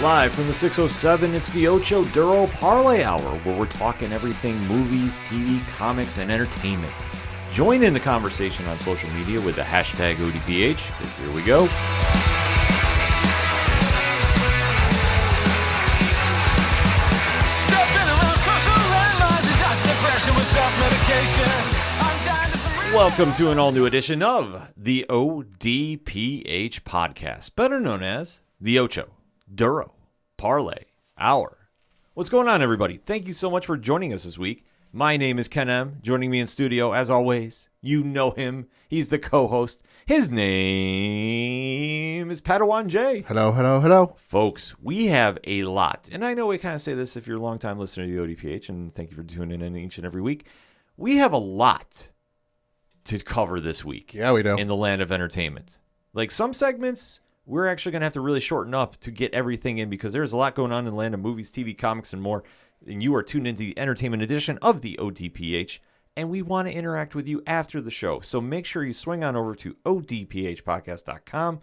Live from the 607, it's the Ocho Duro Parlay Hour, where we're talking everything movies, TV, comics, and entertainment. Join in the conversation on social media with the hashtag ODPH, because here we go. Welcome to an all-new edition of the ODPH podcast, better known as the Ocho Duro Parlay Hour. What's going on, everybody? Thank you so much for joining us this week. My name is Ken M. Joining me in studio, as always, you know him. He's the co-host. His name is Padawan J. Hello, hello, hello. Folks, we have a lot. And I know we kind of say this if you're a long-time listener to the ODPH, and thank you for tuning in each and every week. We have a lot to cover this week. Yeah, we do. In the land of entertainment. Like some segments, we're actually going to have to really shorten up to get everything in because there's a lot going on in the land of movies, TV, comics, and more. And you are tuned into the entertainment edition of the ODPH, and we want to interact with you after the show. So make sure you swing on over to odphpodcast.com.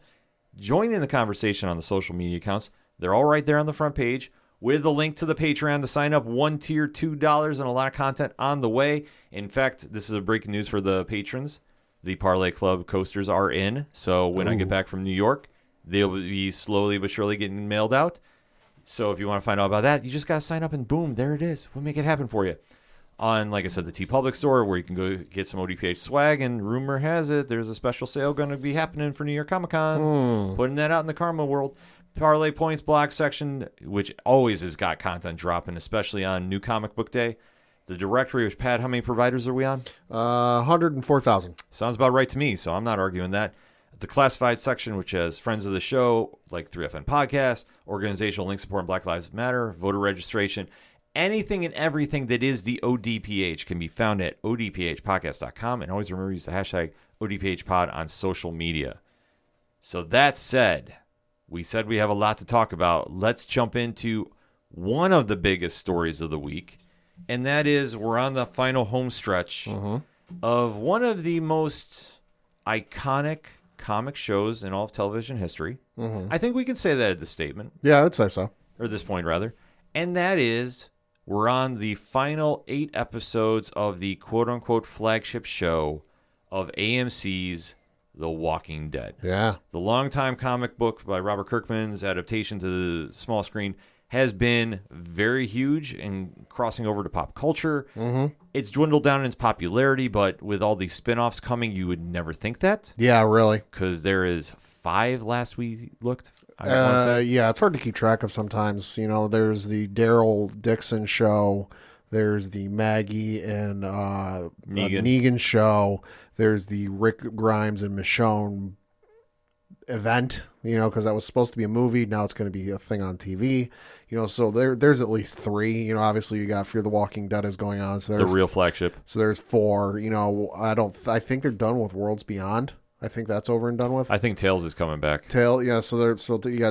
Join in the conversation on the social media accounts. They're all right there on the front page with the link to the Patreon to sign up. One tier, $2, and a lot of content on the way. In fact, this is a breaking news for the patrons. The Parlay Club coasters are in. So when I get back from New York, they'll be slowly but surely getting mailed out. So if you want to find out about that, you just got to sign up and boom, there it is. We'll make it happen for you. On, like I said, the TeePublic store where you can go get some ODPH swag, and rumor has it there's a special sale going to be happening for New York Comic Con. Putting that out in the Karma world. Parlay Points block section, which always has got content dropping, especially on New Comic Book Day. The directory, which, Pat, how many providers are we on? 104,000. Sounds about right to me, so I'm not arguing that. The classified section, which has friends of the show, like 3FN Podcast, organizational link support, and Black Lives Matter, voter registration, anything and everything that is the ODPH can be found at odphpodcast.com. And always remember to use the hashtag ODPHpod on social media. So that said, we said we have a lot to talk about. Let's jump into one of the biggest stories of the week, and that is we're on the final home stretch of one of the most iconic comic shows in all of television history. I think we can say that at this statement. Yeah, I would say so. Or this point, rather. And that is we're on the final 8 episodes of the quote-unquote flagship show of AMC's The Walking Dead. Yeah. The longtime comic book by Robert Kirkman's adaptation to the small screen has been very huge and crossing over to pop culture. It's dwindled down in its popularity, but with all these spin-offs coming, you would never think that. Yeah, really. Because there is 5 last we looked. Yeah, it's hard to keep track of sometimes. You know, there's the Daryl Dixon show. There's the Maggie and Negan show. There's the Rick Grimes and Michonne event, you know, because that was supposed to be a movie. Now it's going to be a thing on TV. You know, so there's at least 3. You know, obviously you got Fear the Walking Dead is going on. So the real flagship. So there's 4. You know, I think they're done with Worlds Beyond. I think that's over and done with. I think Tales is coming back. So you got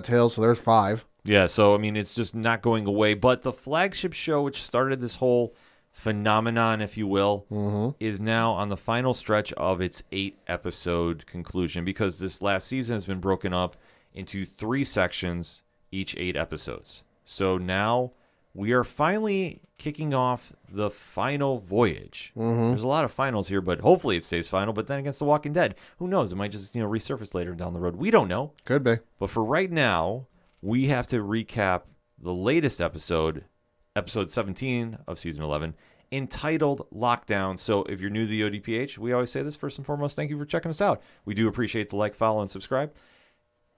Tales, so there's 5. Yeah, so I mean it's just not going away. But the flagship show, which started this whole phenomenon, if you will, is now on the final stretch of its 8-episode conclusion, because this last season has been broken up into 3 sections, each 8 episodes. So now we are finally kicking off the final voyage. There's a lot of finals here, but hopefully it stays final. But then against The Walking Dead, who knows? It might just resurface later down the road. We don't know. Could be. But for right now, we have to recap the latest episode 17 of season 11, entitled Lockdown. So if you're new to the ODPH, we always say this first and foremost, thank you for checking us out. We do appreciate the like, follow, and subscribe.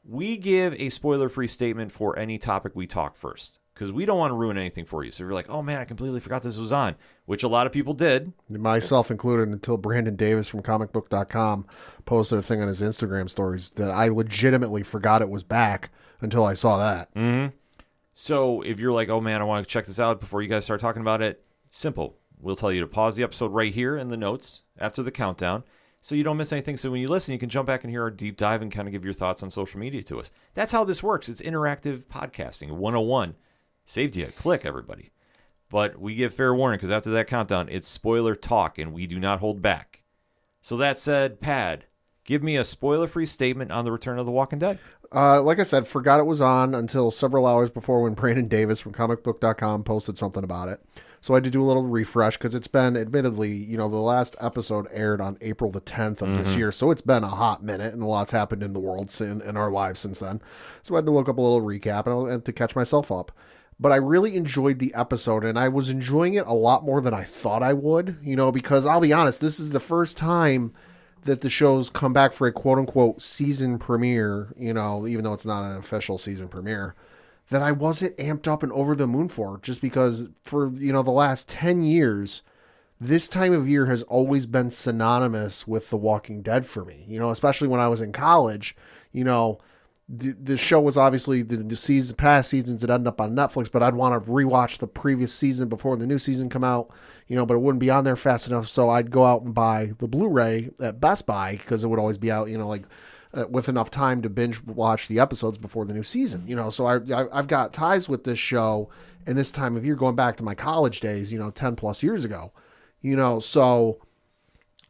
We give a spoiler-free statement for any topic we talk first, because we don't want to ruin anything for you. So if you're like, oh man, I completely forgot this was on, which a lot of people did. Myself included, until Brandon Davis from comicbook.com posted a thing on his Instagram stories that I legitimately forgot it was back until I saw that. So if you're like, oh man, I want to check this out before you guys start talking about it, simple. We'll tell you to pause the episode right here in the notes after the countdown so you don't miss anything. So when you listen, you can jump back and hear our deep dive and kind of give your thoughts on social media to us. That's how this works. It's interactive podcasting 101. Saved you a click, everybody. But we give fair warning because after that countdown, it's spoiler talk and we do not hold back. So that said, Pad, give me a spoiler-free statement on the Return of the Walking Dead. Like I said, forgot it was on until several hours before when Brandon Davis from comicbook.com posted something about it. So I had to do a little refresh because it's been, admittedly, the last episode aired on April the 10th of this year. So it's been a hot minute and a lot's happened in the world in our lives since then. So I had to look up a little recap and to catch myself up. But I really enjoyed the episode, and I was enjoying it a lot more than I thought I would, because I'll be honest, this is the first time that the show's come back for a quote-unquote season premiere, even though it's not an official season premiere, that I wasn't amped up and over the moon for, just because for, the last 10 years, this time of year has always been synonymous with The Walking Dead for me, especially when I was in college, the show was obviously the past seasons that ended up on Netflix, but I'd want to rewatch the previous season before the new season come out, but it wouldn't be on there fast enough. So I'd go out and buy the Blu-ray at Best Buy because it would always be out, with enough time to binge watch the episodes before the new season, so I've got ties with this show and this time of year going back to my college days, 10 plus years ago, so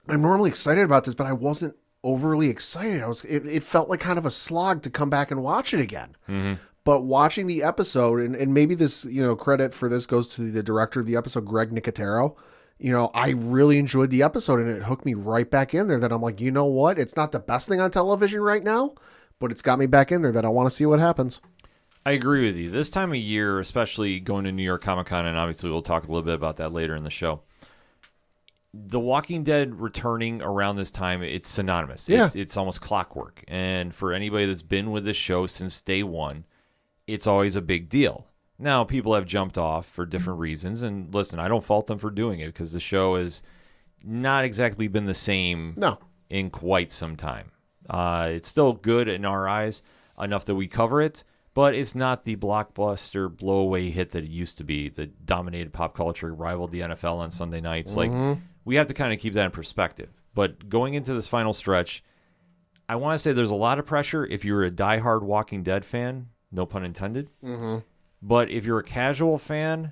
I'm normally excited about this, but I wasn't overly excited. It felt like kind of a slog to come back and watch it again. Mm-hmm. But watching the episode, and maybe this, credit for this goes to the director of the episode, Greg Nicotero. I really enjoyed the episode and it hooked me right back in there that I'm like, you know what? It's not the best thing on television right now, but it's got me back in there that I want to see what happens. I agree with you. This time of year, especially going to New York Comic Con, and obviously we'll talk a little bit about that later in the show. The Walking Dead returning around this time, it's synonymous. Yeah. It's almost clockwork. And for anybody that's been with this show since day one, it's always a big deal. Now, people have jumped off for different reasons. And listen, I don't fault them for doing it because the show has not exactly been the same in quite some time. It's still good in our eyes, enough that we cover it. But it's not the blockbuster blowaway hit that it used to be that dominated pop culture, rivaled the NFL on Sunday nights. Mm-hmm. We have to kind of keep that in perspective. But going into this final stretch, I want to say there's a lot of pressure if you're a diehard Walking Dead fan, no pun intended. Mm-hmm. But if you're a casual fan,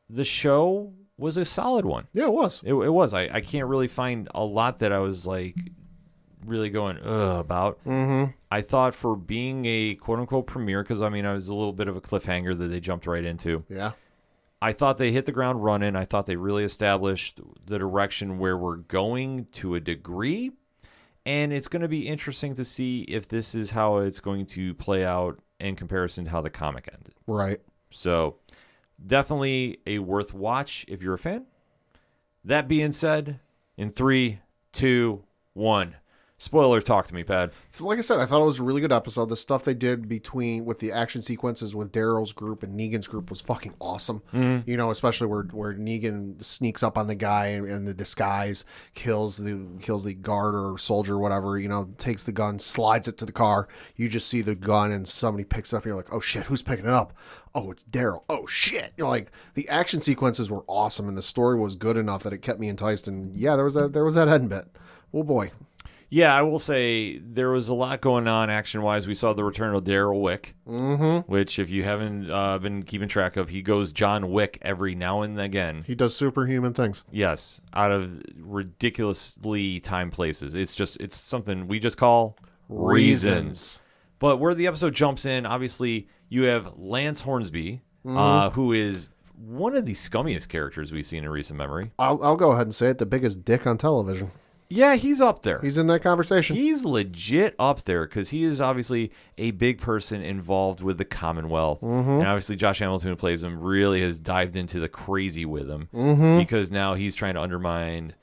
the show was a solid one. Yeah, it was. It was. I can't really find a lot that I was like really going about. Mm-hmm. I thought for being a quote-unquote premiere, because I was a little bit of a cliffhanger that they jumped right into. Yeah. I thought they hit the ground running. I thought they really established the direction where we're going to a degree. And it's going to be interesting to see if this is how it's going to play out in comparison to how the comic ended. Right. So definitely a worth watch if you're a fan. That being said, in 3, 2, 1. Spoiler, talk to me, Pad. So like I said, I thought it was a really good episode. The stuff they did with the action sequences with Daryl's group and Negan's group was fucking awesome. Mm-hmm. Especially where Negan sneaks up on the guy in the disguise, kills the guard or soldier or whatever, takes the gun, slides it to the car. You just see the gun and somebody picks it up and you're like, oh shit, who's picking it up? Oh, it's Daryl. Oh shit. The action sequences were awesome and the story was good enough that it kept me enticed. And yeah, there was that end bit. Oh boy. Yeah, I will say there was a lot going on action-wise. We saw the return of Daryl Wick, which if you haven't been keeping track of, he goes John Wick every now and again. He does superhuman things. Yes, out of ridiculously timed places. It's something we just call reasons. But where the episode jumps in, obviously, you have Lance Hornsby, who is one of the scummiest characters we've seen in recent memory. I'll go ahead and say it, the biggest dick on television. Yeah, he's up there. He's in that conversation. He's legit up there because he is obviously a big person involved with the Commonwealth. Mm-hmm. And obviously Josh Hamilton, who plays him, really has dived into the crazy with him because now he's trying to undermine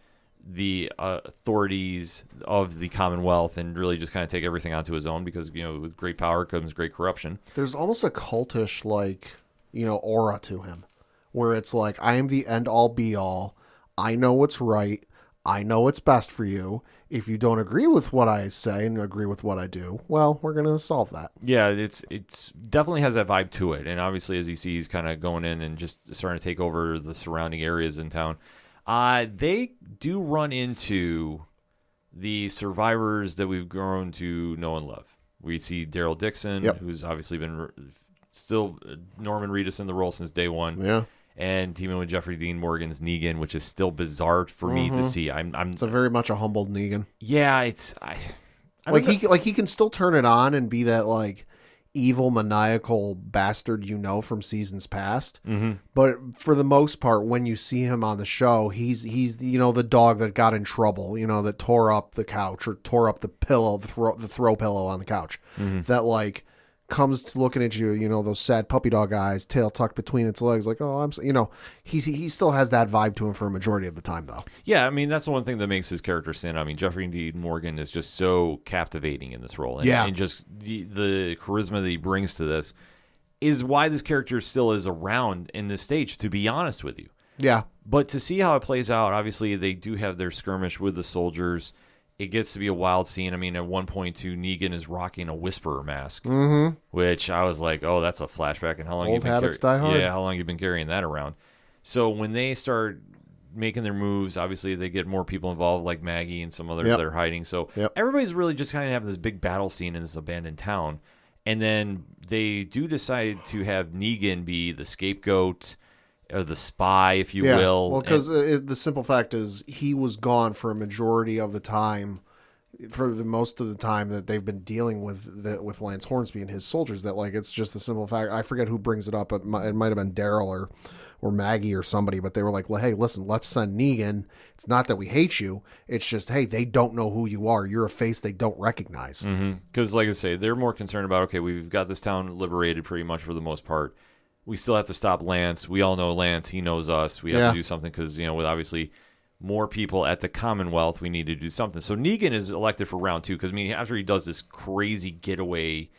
the authorities of the Commonwealth and really just kind of take everything onto his own because, with great power comes great corruption. There's almost a cultish, aura to him where it's like, I am the end-all, be-all. I know what's right. I know what's best for you. If you don't agree with what I say and agree with what I do, well, we're going to solve that. Yeah, it's definitely has that vibe to it. And obviously, as you see, he's kind of going in and just starting to take over the surrounding areas in town. They do run into the survivors that we've grown to know and love. We see Daryl Dixon, who's obviously been still Norman Reedus in the role since day one. Yeah. And teaming with Jeffrey Dean Morgan's Negan, which is still bizarre for me to see. It's very much a humbled Negan. Yeah, He can still turn it on and be that like evil maniacal bastard from seasons past. Mm-hmm. But for the most part, when you see him on the show, he's the dog that got in trouble, that tore up the couch or tore up the pillow, the throw pillow on the couch. Mm-hmm. That like comes to looking at you, those sad puppy dog eyes, tail tucked between its legs, like, oh, he still has that vibe to him for a majority of the time, though. Yeah, I mean, that's the one thing that makes his character stand out. I mean, Jeffrey Dean Morgan is just so captivating in this role. And just the charisma that he brings to this is why this character still is around in this stage, to be honest with you. Yeah. But to see how it plays out, obviously, they do have their skirmish with the soldiers. It gets to be a wild scene. I mean, at one point, too, Negan is rocking a Whisperer mask, which I was like, oh, that's a flashback. And how long Old habits die hard. Yeah, how long you been carrying that around? So when they start making their moves, obviously they get more people involved, like Maggie and some others that are hiding. So everybody's really just kind of having this big battle scene in this abandoned town. And then they do decide to have Negan be the scapegoat or the spy, if you will. Well, because the simple fact is he was gone for a majority of the time, for the most of the time that they've been dealing with Lance Hornsby and his soldiers. That like it's just the simple fact. I forget who brings it up. It might have been Daryl or Maggie or somebody, but they were like, well, hey, listen, let's send Negan. It's not that we hate you. It's just, hey, they don't know who you are. You're a face they don't recognize. Because, like I say, they're more concerned about, okay, we've got this town liberated pretty much for the most part. We still have to stop Lance. We all know Lance. He knows us. We have to do something because, with obviously more people at the Commonwealth, we need to do something. So Negan is elected for round 2 because, after he does this crazy getaway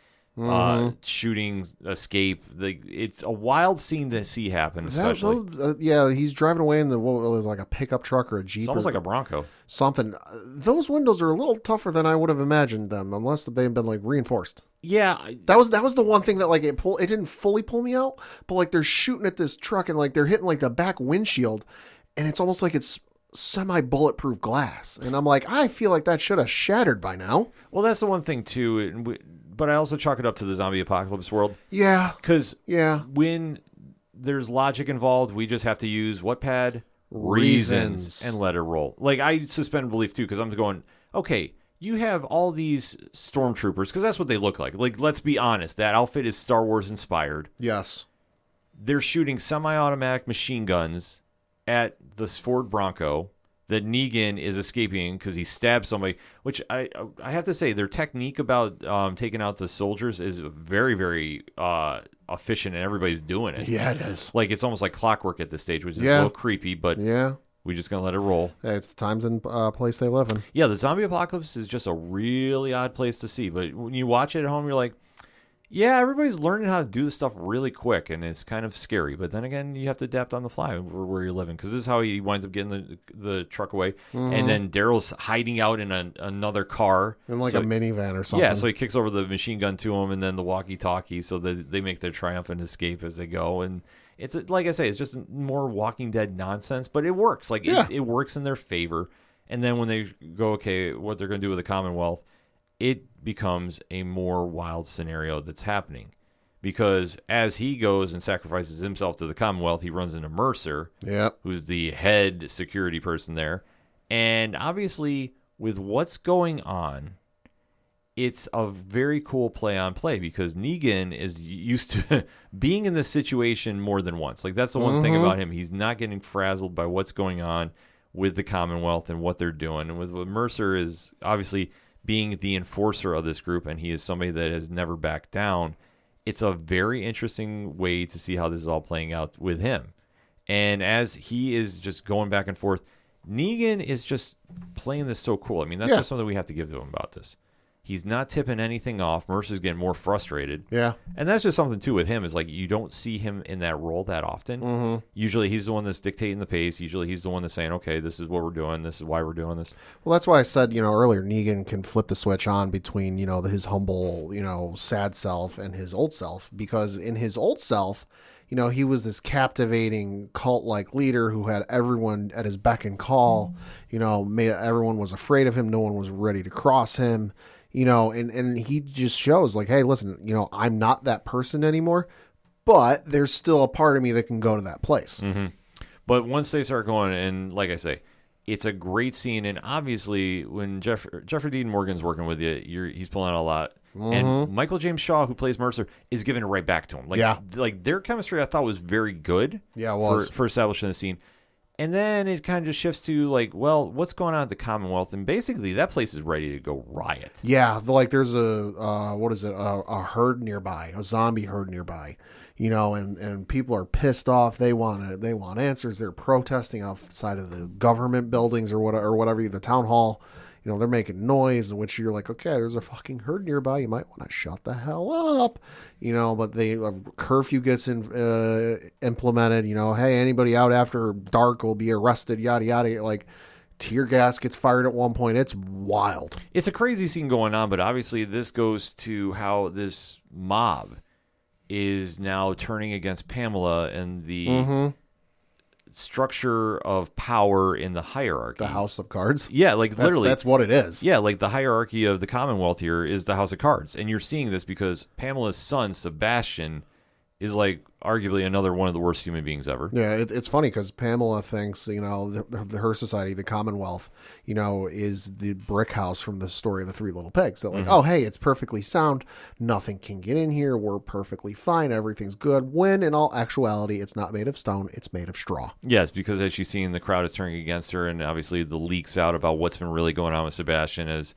shooting escape, it's a wild scene to see happen, especially. He's driving away in like a pickup truck or a Jeep. It's almost like a Bronco. Something. Those windows are a little tougher than I would have imagined them, unless they've been like reinforced. Yeah, that was the one thing that like it didn't fully pull me out, but like they're shooting at this truck and like they're hitting like the back windshield, and it's almost like it's semi-bulletproof glass, and I'm like, I feel like that should have shattered by now. Well, that's the one thing too, but I also chalk it up to the zombie apocalypse world. Yeah, because when there's logic involved, we just have to use what pad? Reasons and let it roll. Like I suspend belief too, because I'm going, okay, you have all these stormtroopers, because that's what they look like. Like, let's be honest, that outfit is Star Wars inspired. Yes. They're shooting semi-automatic machine guns at this Ford Bronco that Negan is escaping because he stabbed somebody, which I have to say, their technique about taking out the soldiers is very, very efficient, and everybody's doing it. Yeah, it is. Like, it's almost like clockwork at this stage, which is a little creepy, but we're just going to let it roll. Yeah, it's the times and place they live in. Yeah, the zombie apocalypse is just a really odd place to see, but when you watch it at home, you're like, yeah, everybody's learning how to do this stuff really quick, and it's kind of scary. But then again, you have to adapt on the fly where you're living, because this is how he winds up getting the truck away. And then Daryl's hiding out in another car. In like a minivan or something. Yeah, so he kicks over the machine gun to him, and then the walkie-talkie, so that they make their triumphant escape as they go. And it's, like I say, it's just more Walking Dead nonsense, but it works. Like, it works in their favor. And then when they go, okay, what they're going to do with the Commonwealth, it becomes a more wild scenario that's happening, because as he goes and sacrifices himself to the Commonwealth, he runs into Mercer, who's the head security person there. And obviously, with what's going on, it's a very cool play on play, because Negan is used to being in this situation more than once. Like, that's the one thing about him. He's not getting frazzled by what's going on with the Commonwealth and what they're doing. And with Mercer is obviously being the enforcer of this group, and he is somebody that has never backed down. It's a very interesting way to see how this is all playing out with him. And as he is just going back and forth, Negan is just playing this so cool. I mean, that's just something we have to give to him about this. He's not tipping anything off. Mercer's getting more frustrated. Yeah. And that's just something, too, with him, is like you don't see him in that role that often. Usually he's the one that's dictating the pace. Usually he's the one that's saying, okay, this is what we're doing. This is why we're doing this. Well, that's why I said, earlier, Negan can flip the switch on between, his humble, sad self and his old self. Because in his old self, he was this captivating cult-like leader who had everyone at his beck and call. Everyone was afraid of him. No one was ready to cross him. And he just shows like, hey, listen, I'm not that person anymore, but there's still a part of me that can go to that place. But once they start going, and like I say, It's a great scene, and obviously when Jeffrey Dean Morgan's working with you, he's pulling out a lot. And Michael James Shaw, who plays Mercer, is giving it right back to him. Like their chemistry, I thought was very good. Yeah, it was for establishing the scene. And then it kind of just shifts to like, well, what's going on at the Commonwealth? And basically, that place is ready to go riot. Yeah, like there's a herd nearby, a zombie herd nearby. And people are pissed off. They want answers. They're protesting outside of the government buildings or whatever, the town hall. They're making noise, in which you're like, okay, there's a fucking herd nearby. You might want to shut the hell up. But a curfew gets implemented. Hey, anybody out after dark will be arrested, yada, yada. Like, tear gas gets fired at one point. It's wild. It's a crazy scene going on, but obviously this goes to how this mob is now turning against Pamela and the structure of power in the hierarchy. The House of Cards? Yeah, like literally. That's what it is. Yeah, like the hierarchy of the Commonwealth here is the House of Cards. And you're seeing this because Pamela's son, Sebastian, is like arguably another one of the worst human beings ever. Yeah, it's funny because Pamela thinks, her society, the Commonwealth, is the brick house from the story of the Three Little Pigs. That like, oh, hey, it's perfectly sound. Nothing can get in here. We're perfectly fine. Everything's good. When in all actuality, it's not made of stone. It's made of straw. Yes, because as she's seeing the crowd is turning against her, and obviously the leaks out about what's been really going on with Sebastian is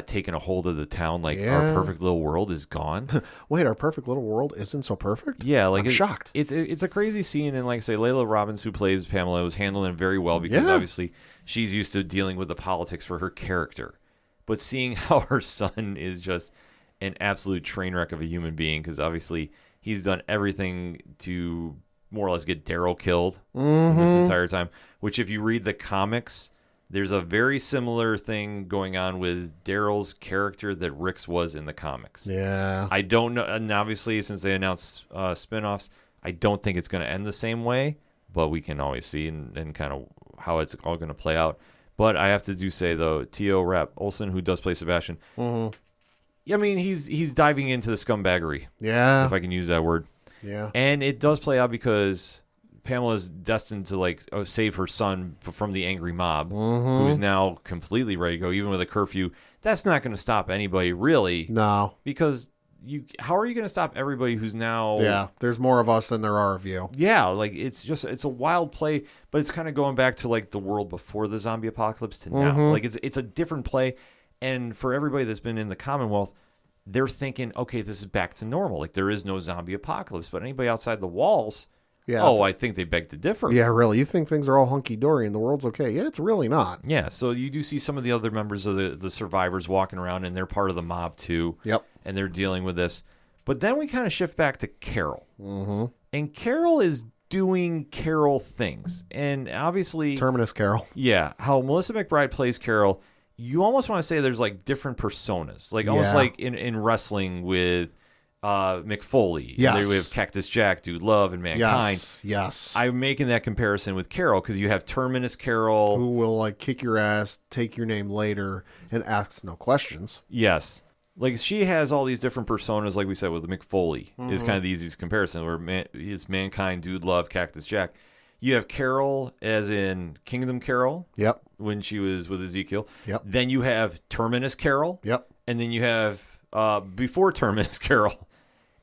taking a hold of the town. Like, our perfect little world is gone. Wait, our perfect little world isn't so perfect? Yeah, like I'm shocked. It's a crazy scene, and like I say, Layla Robbins, who plays Pamela, was handling it very well because obviously she's used to dealing with the politics for her character. But seeing how her son is just an absolute train wreck of a human being, because obviously he's done everything to more or less get Daryl killed this entire time, which if you read the comics, there's a very similar thing going on with Daryl's character that Rick's was in the comics. Yeah. I don't know. And obviously, since they announced spinoffs, I don't think it's going to end the same way, but we can always see and kind of how it's all going to play out. But I have to say, though, T.O. Rap Olsen, who does play Sebastian, I mean, he's diving into the scumbaggery. Yeah. If I can use that word. Yeah. And it does play out because Pamela's destined to save her son from the angry mob, who's now completely ready to go, even with a curfew. That's not going to stop anybody, really. No, because how are you going to stop everybody who's now? Yeah, there's more of us than there are of you. Yeah, like it's a wild play, but it's kind of going back to like the world before the zombie apocalypse to now. Like it's a different play, and for everybody that's been in the Commonwealth, they're thinking, okay, this is back to normal. Like there is no zombie apocalypse, but anybody outside the walls. Yeah. Oh, I think they beg to differ. Yeah, really. You think things are all hunky-dory and the world's okay. Yeah, it's really not. Yeah, so you do see some of the other members of the survivors walking around, and they're part of the mob, too. Yep. And they're dealing with this. But then we kind of shift back to Carol. And Carol is doing Carol things. And obviously... Terminus Carol. Yeah, how Melissa McBride plays Carol, you almost want to say there's like different personas. Like almost like in wrestling with... McFoley. Yes. We have Cactus Jack, Dude Love, and Mankind. Yes. I'm making that comparison with Carol because you have Terminus Carol. Who will like kick your ass, take your name later, and ask no questions. Yes. Like she has all these different personas, like we said with McFoley, is kind of the easiest comparison where it's Mankind, Dude Love, Cactus Jack. You have Carol as in Kingdom Carol. Yep. When she was with Ezekiel. Yep. Then you have Terminus Carol. Yep. And then you have before Terminus Carol.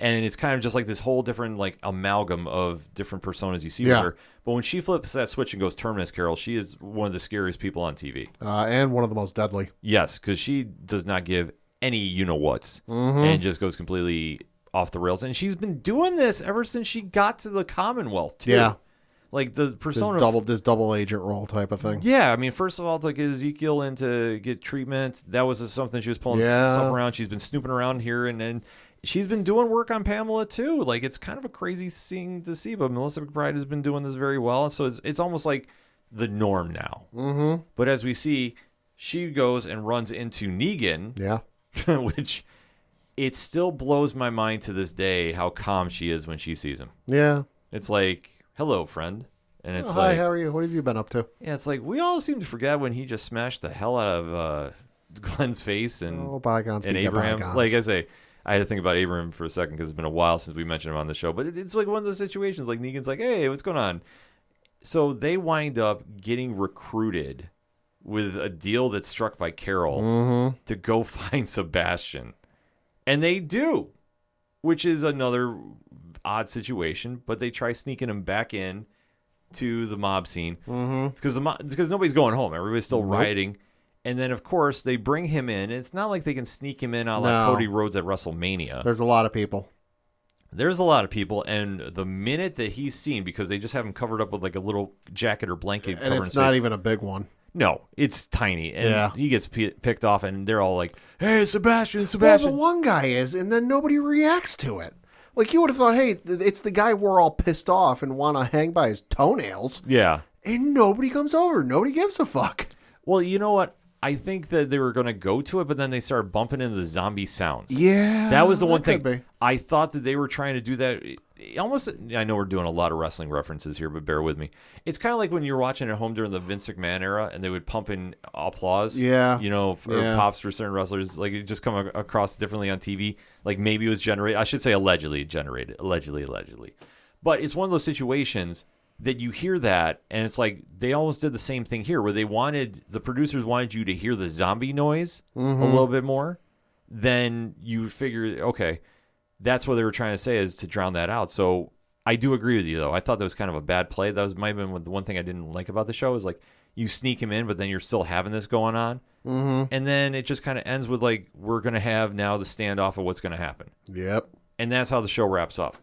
And it's kind of just like this whole different like amalgam of different personas you see with her. But when she flips that switch and goes Terminus Carol, she is one of the scariest people on TV. And one of the most deadly. Yes, because she does not give any you-know-whats and just goes completely off the rails. And she's been doing this ever since she got to the Commonwealth, too. Yeah. Like the persona... This double agent role type of thing. Yeah, I mean, first of all, to get Ezekiel in to get treatment, that was something she was pulling stuff around. She's been snooping around here and then... She's been doing work on Pamela, too. Like, it's kind of a crazy thing to see, but Melissa McBride has been doing this very well. So it's almost like the norm now. But as we see, she goes and runs into Negan. Yeah. Which, it still blows my mind to this day how calm she is when she sees him. Yeah. It's like, hello, friend. And it's hi, how are you? What have you been up to? Yeah, it's like, we all seem to forget when he just smashed the hell out of Glenn's face and, bygones and Abraham. Bygones. Like I say... I had to think about Abraham for a second because it's been a while since we mentioned him on the show. But it's like one of those situations like Negan's like, hey, what's going on? So they wind up getting recruited with a deal that's struck by Carol to go find Sebastian. And they do, which is another odd situation, but they try sneaking him back in to the mob scene because nobody's going home. Everybody's still rioting. And then, of course, they bring him in. It's not like they can sneak him in a la Cody Rhodes at WrestleMania. There's a lot of people. There's a lot of people, and the minute that he's seen, because they just have him covered up with like a little jacket or blanket, and it's not even a big one. No, it's tiny, and he gets picked off, and they're all like, "Hey, Sebastian!" Well, the one guy is, and then nobody reacts to it. Like, you would have thought, hey, it's the guy we're all pissed off and want to hang by his toenails. Yeah, and nobody comes over. Nobody gives a fuck. Well, you know what? I think that they were going to go to it, but then they started bumping into the zombie sounds. Yeah. That was the one thing. I thought that they were trying to do that. Almost, I know we're doing a lot of wrestling references here, but bear with me. It's kind of like when you're watching at home during the Vince McMahon era, and they would pump in applause. Yeah. For pops for certain wrestlers. Like, it just come across differently on TV. Like, maybe it was generated. I should say allegedly generated. Allegedly. But it's one of those situations that you hear that, and it's like they almost did the same thing here, where the producers wanted you to hear the zombie noise a little bit more. Then you figure, okay, that's what they were trying to say, is to drown that out. So I do agree with you, though. I thought that was kind of a bad play. That might have been the one thing I didn't like about the show, is like you sneak him in, but then you're still having this going on. And then it just kind of ends with like, we're going to have now the standoff of what's going to happen. Yep. And that's how the show wraps up.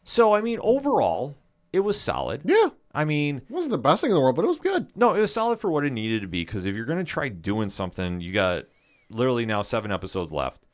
So, I mean, overall, it was solid. Yeah. I mean, it wasn't the best thing in the world, but it was good. No, it was solid for what it needed to be, because if you're going to try doing something, you got literally now 7 episodes left.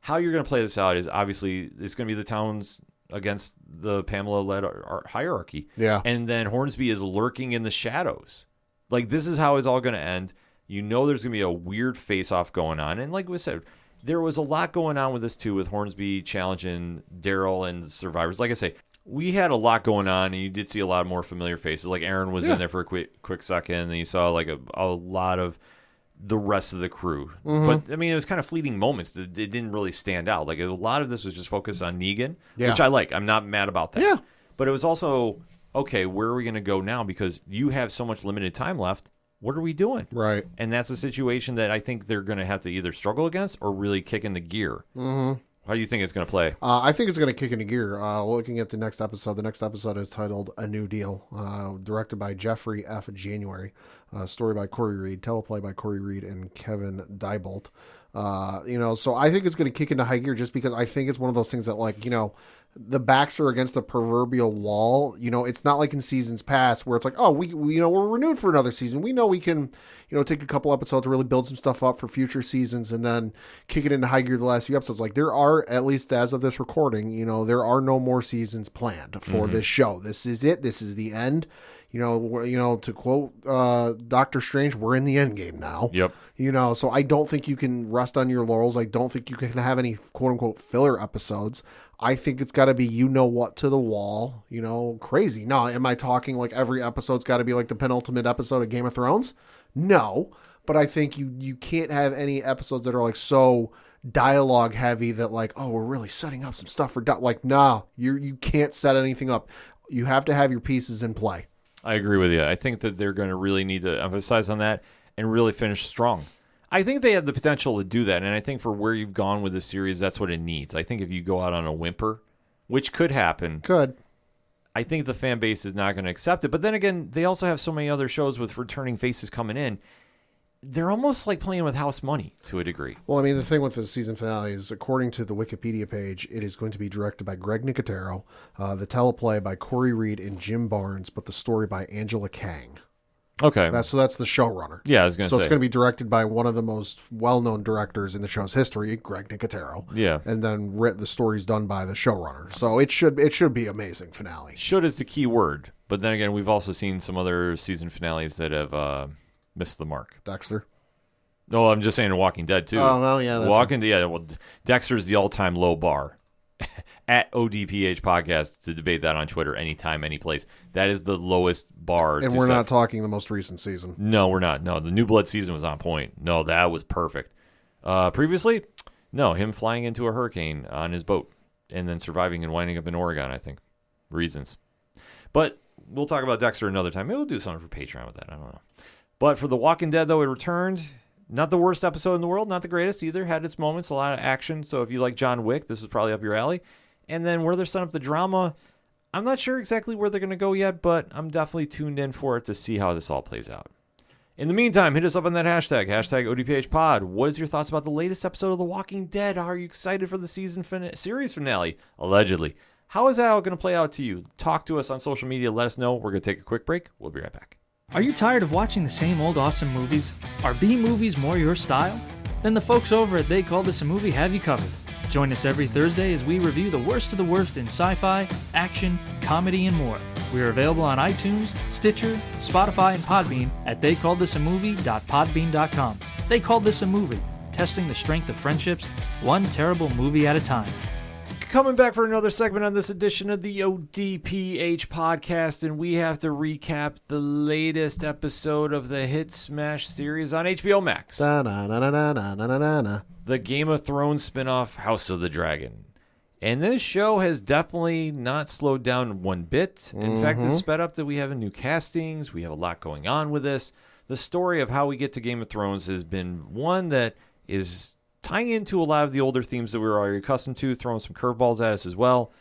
How you're going to play this out is obviously it's going to be the towns against the Pamela-led hierarchy. Yeah. And then Hornsby is lurking in the shadows. Like, this is how it's all going to end. You know there's going to be a weird face-off going on. And like we said, there was a lot going on with this, too, with Hornsby challenging Daryl and Survivors. Like I say, we had a lot going on, and you did see a lot more familiar faces. Like Aaron was in there for a quick second, and you saw like a lot of the rest of the crew. But I mean, it was kind of fleeting moments. It didn't really stand out. Like, a lot of this was just focused on Negan, which I like. I'm not mad about that. Yeah. But it was also, okay, where are we going to go now? Because you have so much limited time left. What are we doing? Right. And that's a situation that I think they're going to have to either struggle against or really kick into gear. How do you think it's going to play? I think it's going to kick into gear. Looking at the next episode is titled A New Deal, directed by Jeffrey F. January, story by Corey Reed, teleplay by Corey Reed and Kevin Diebold. So I think it's going to kick into high gear, just because I think it's one of those things that, like, the backs are against the proverbial wall. It's not like in seasons past where it's like, oh, we we're renewed for another season. We know we can, take a couple episodes to really build some stuff up for future seasons and then kick it into high gear the last few episodes. Like, there are, at least as of this recording, there are no more seasons planned for this show. This is it. This is the end. To quote Doctor Strange, we're in the end game now. Yep. So I don't think you can rest on your laurels. I don't think you can have any quote unquote filler episodes. I think it's got to be, what to the wall, crazy. Now, am I talking like every episode's got to be like the penultimate episode of Game of Thrones? No, but I think you can't have any episodes that are like so dialogue heavy that like, oh, we're really setting up some stuff for like, no, you can't set anything up. You have to have your pieces in play. I agree with you. I think that they're going to really need to emphasize on that and really finish strong. I think they have the potential to do that, and I think for where you've gone with this series, that's what it needs. I think if you go out on a whimper, which could happen, I think the fan base is not going to accept it. But then again, they also have so many other shows with returning faces coming in. They're almost like playing with house money to a degree. Well, I mean, the thing with the season finale is, according to the Wikipedia page, it is going to be directed by Greg Nicotero, the teleplay by Corey Reed and Jim Barnes, but the story by Angela Kang. Okay. That's the showrunner. Yeah, I was going to say. So it's going to be directed by one of the most well-known directors in the show's history, Greg Nicotero. Yeah. And then the story's done by the showrunner. So it should be amazing finale. Should is the key word. But then again, we've also seen some other season finales that have missed the mark. Dexter. No, I'm just saying Walking Dead, too. Oh, well, yeah. Well, Dexter's the all-time low bar. At ODPH podcast to debate that on Twitter anytime, any place. That is the lowest bar. And we're not talking the most recent season. No, we're not. No, the New Blood season was on point. No, that was perfect. Previously, no, him flying into a hurricane on his boat and then surviving and winding up in Oregon, I think. Reasons. But we'll talk about Dexter another time. Maybe we'll do something for Patreon with that. I don't know. But for The Walking Dead, though, it returned. Not the worst episode in the world, not the greatest either. Had its moments, a lot of action. So if you like John Wick, this is probably up your alley. And then where they're setting up the drama, I'm not sure exactly where they're going to go yet, but I'm definitely tuned in for it to see how this all plays out. In the meantime, hit us up on that hashtag ODPHpod. What is your thoughts about the latest episode of The Walking Dead? Are you excited for the series finale? Allegedly. How is that all going to play out to you? Talk to us on social media. Let us know. We're going to take a quick break. We'll be right back. Are you tired of watching the same old awesome movies? Are B-movies more your style? Then the folks over at They Call This a Movie have you covered. Join us every Thursday as we review the worst of the worst in sci-fi, action, comedy, and more. We are available on iTunes, Stitcher, Spotify, and Podbean at theycalledthisamovie.podbean.com. They Called This a Movie, testing the strength of friendships, one terrible movie at a time. Coming back for another segment on this edition of the ODPH podcast, and we have to recap the latest episode of the hit smash series on HBO Max. The Game of Thrones spinoff, House of the Dragon. And this show has definitely not slowed down one bit. In fact, it's sped up that we have new castings. We have a lot going on with this. The story of how we get to Game of Thrones has been one that is tying into a lot of the older themes that we were already accustomed to, throwing some curveballs at us as well.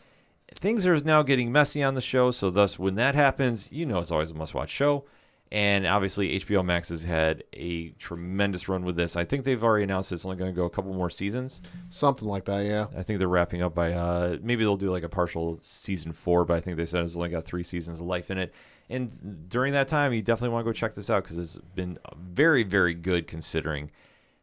Things are now getting messy on the show, so thus when that happens, you know it's always a must-watch show. And obviously HBO Max has had a tremendous run with this. I think they've already announced it's only going to go a couple more seasons. Something like that, yeah. I think they're wrapping up by, maybe they'll do like a partial season 4, but I think they said it's only got 3 seasons of life in it. And during that time, you definitely want to go check this out because it's been very, very good considering.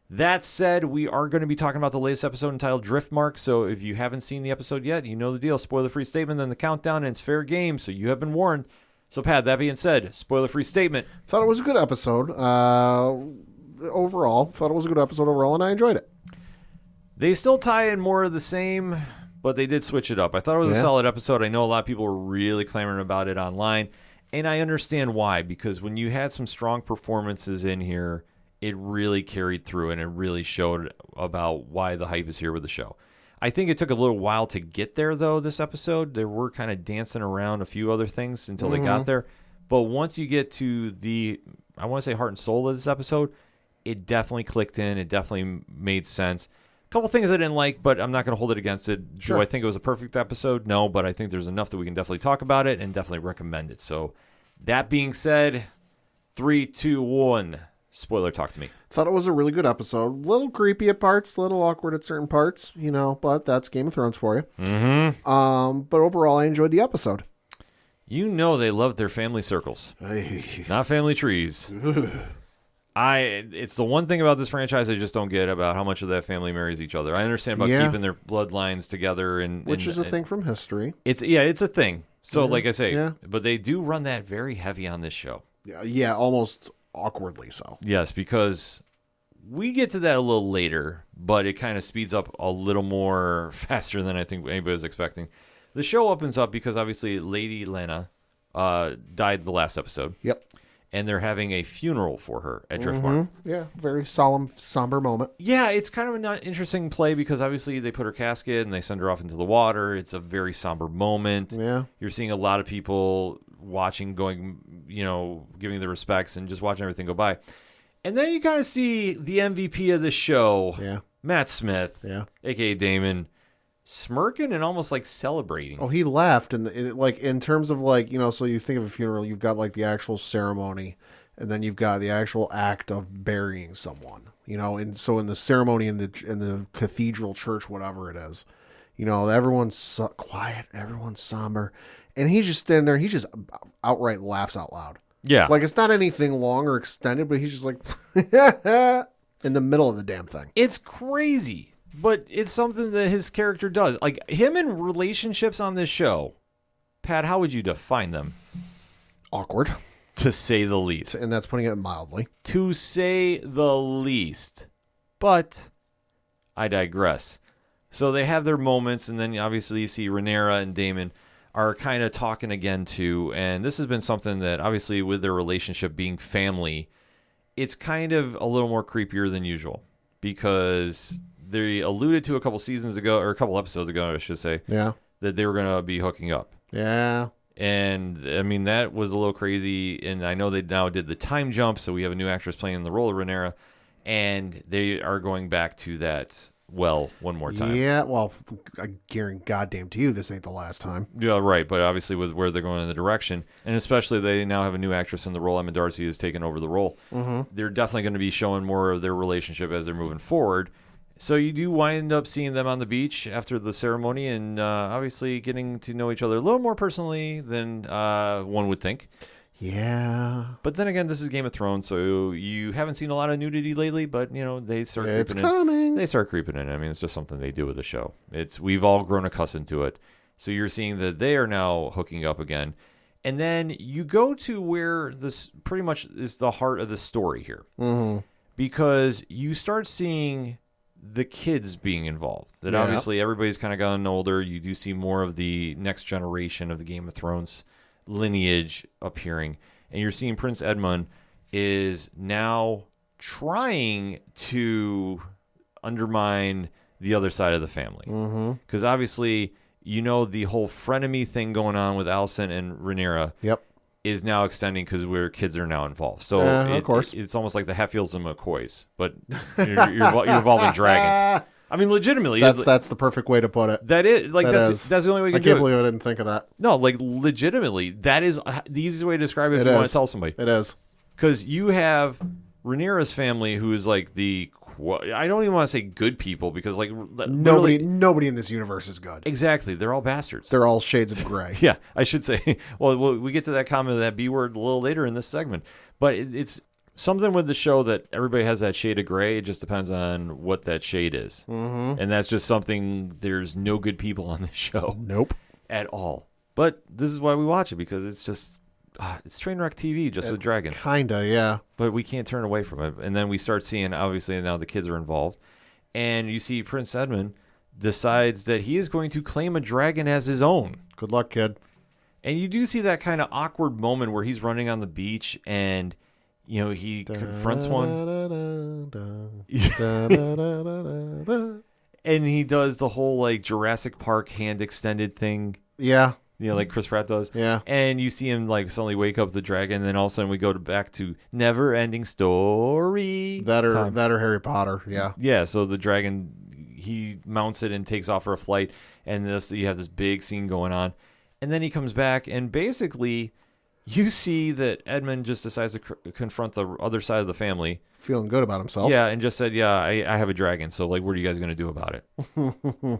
That said, we are going to be talking about the latest episode entitled Driftmark, so if you haven't seen the episode yet, you know the deal. Spoiler-free statement, then the countdown, and it's fair game, so you have been warned. So, Pat, that being said, spoiler-free statement. Thought it was a good episode overall. And I enjoyed it. They still tie in more of the same, but they did switch it up. I thought it was a solid episode. I know a lot of people were really clamoring about it online, and I understand why, because when you had some strong performances in here, it really carried through, and it really showed about why the hype is here with the show. I think it took a little while to get there, though, this episode. They were kind of dancing around a few other things until they got there. But once you get to the, I want to say heart and soul of this episode, it definitely clicked in. It definitely made sense. A couple things I didn't like, but I'm not going to hold it against it. Sure. Do I think it was a perfect episode? No, but I think there's enough that we can definitely talk about it and definitely recommend it. So that being said, 3, 2, 1. Spoiler talk to me. Thought it was a really good episode. A little creepy at parts, a little awkward at certain parts, but that's Game of Thrones for you. But overall, I enjoyed the episode. You know they love their family circles, not family trees. It's the one thing about this franchise I just don't get about how much of that family marries each other. I understand about keeping their bloodlines together, which is a thing from history. It's a thing. So like I say, but they do run that very heavy on this show. Yeah, almost awkwardly so. Yes, because we get to that a little later, but it kind of speeds up a little more faster than I think anybody was expecting. The show opens up because obviously Lady Lena died the last episode. Yep. And they're having a funeral for her at Driftmark. Yeah, very solemn, somber moment. Yeah, it's kind of an interesting play because obviously they put her casket and they send her off into the water. It's a very somber moment. Yeah. You're seeing a lot of people watching, going, giving the respects and just watching everything go by. And then you kind of see the MVP of the show, Matt Smith, a.k.a. Damon, smirking and almost like celebrating. Oh, he laughed. And in terms of so you think of a funeral, you've got like the actual ceremony and then you've got the actual act of burying someone, and so in the ceremony in the cathedral church, whatever it is, everyone's quiet, everyone's somber. And he's just standing there. He just outright laughs out loud. Yeah. Like, it's not anything long or extended, but he's just like, in the middle of the damn thing. It's crazy, but it's something that his character does. Like, him in relationships on this show, Pat, how would you define them? Awkward. To say the least. And that's putting it mildly. To say the least. But I digress. So they have their moments, and then obviously you see Rhaenyra and Daemon are kind of talking again too, and this has been something that obviously with their relationship being family, it's kind of a little more creepier than usual because they alluded to a couple seasons ago, or a couple episodes ago, I should say, that they were going to be hooking up. Yeah. And, I mean, that was a little crazy. And I know they now did the time jump, so we have a new actress playing the role of Rhaenyra. And they are going back to that well one more time. Yeah, well, I guarantee goddamn to you this ain't the last time. Yeah, right. But obviously with where they're going in the direction, and especially they now have a new actress in the role. Emma Darcy has taken over the role. They're definitely going to be showing more of their relationship as they're moving forward. So you do wind up seeing them on the beach after the ceremony and obviously getting to know each other a little more personally than one would think. Yeah. But then again, this is Game of Thrones, so you haven't seen a lot of nudity lately, but, they start creeping in. Coming. They start creeping in. I mean, it's just something they do with the show. We've all grown accustomed to it. So you're seeing that they are now hooking up again. And then you go to where this pretty much is the heart of the story here. Mm-hmm. Because you start seeing the kids being involved. That obviously everybody's kind of gotten older. You do see more of the next generation of the Game of Thrones lineage appearing, and you're seeing Prince Edmund is now trying to undermine the other side of the family, because obviously the whole frenemy thing going on with Alicent and Rhaenyra is now extending because where kids are now involved. So of course it's almost like the Hatfields and McCoys, but you're involving dragons. I mean, legitimately, that's the perfect way to put it. That is that's the only way you can do it. I can't believe I didn't think of that. No, like legitimately, that is the easiest way to describe it if you want to tell somebody. It is. Because you have Rhaenyra's family, who is like I don't even want to say good people, because like nobody in this universe is good. Exactly, they're all bastards. They're all shades of gray. Yeah, I should say. Well, we get to that comment of that B word a little later in this segment, but it's something with the show that everybody has that shade of gray. It just depends on what that shade is. And that's just something, there's no good people on this show. Nope. At all. But this is why we watch it, because it's just, it's Trainwreck TV just with dragons. Kinda, yeah. But we can't turn away from it. And then we start seeing, obviously, now the kids are involved. And you see Prince Edmund decides that he is going to claim a dragon as his own. Good luck, kid. And you do see that kind of awkward moment where he's running on the beach and he confronts one. And he does the whole like Jurassic Park hand extended thing. Yeah. Like Chris Pratt does. Yeah. And you see him like suddenly wake up the dragon, and then all of a sudden we go back to Never Ending Story. That or Harry Potter. Yeah. Yeah. So the dragon, he mounts it and takes off for a flight, and you have this big scene going on, and then he comes back, and basically you see that Edmund just decides to confront the other side of the family. Feeling good about himself. Yeah, and just said, I have a dragon, so, like, what are you guys going to do about it?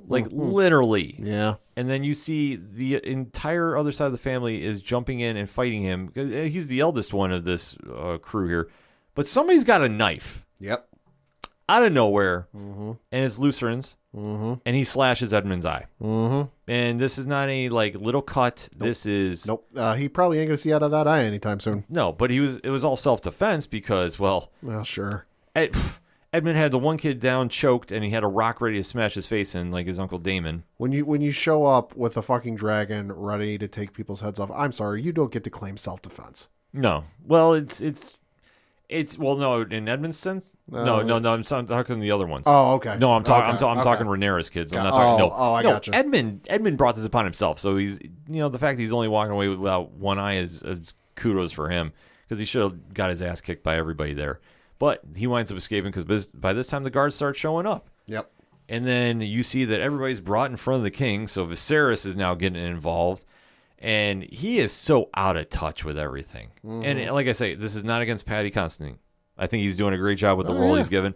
Like, literally. Yeah. And then you see the entire other side of the family is jumping in and fighting him. He's the eldest one of this crew here. But somebody's got a knife. Yep. Out of nowhere. And it's Lucerans. And he slashes Edmund's eye. And this is not any like little cut. Nope. This is he probably ain't gonna see out of that eye anytime soon. No, but it was all self-defense because sure. Edmund had the one kid down, choked, and he had a rock ready to smash his face in, like his Uncle Damon. When you show up with a fucking dragon ready to take people's heads off, I'm sorry, you don't get to claim self-defense. No. Well, no, in Edmund's sense? No, I'm talking the other ones. Oh, okay. No, I'm talking Rhaenyra's kids. I'm not talking. I got you. Edmund brought this upon himself, so he's the fact that he's only walking away without one eye is kudos for him, because he should have got his ass kicked by everybody there. But he winds up escaping because by this time the guards start showing up. Yep. And then you see that everybody's brought in front of the king, so Viserys is now getting involved. And he is so out of touch with everything. And like I say, this is not against Paddy Considine. I think he's doing a great job with the role he's given.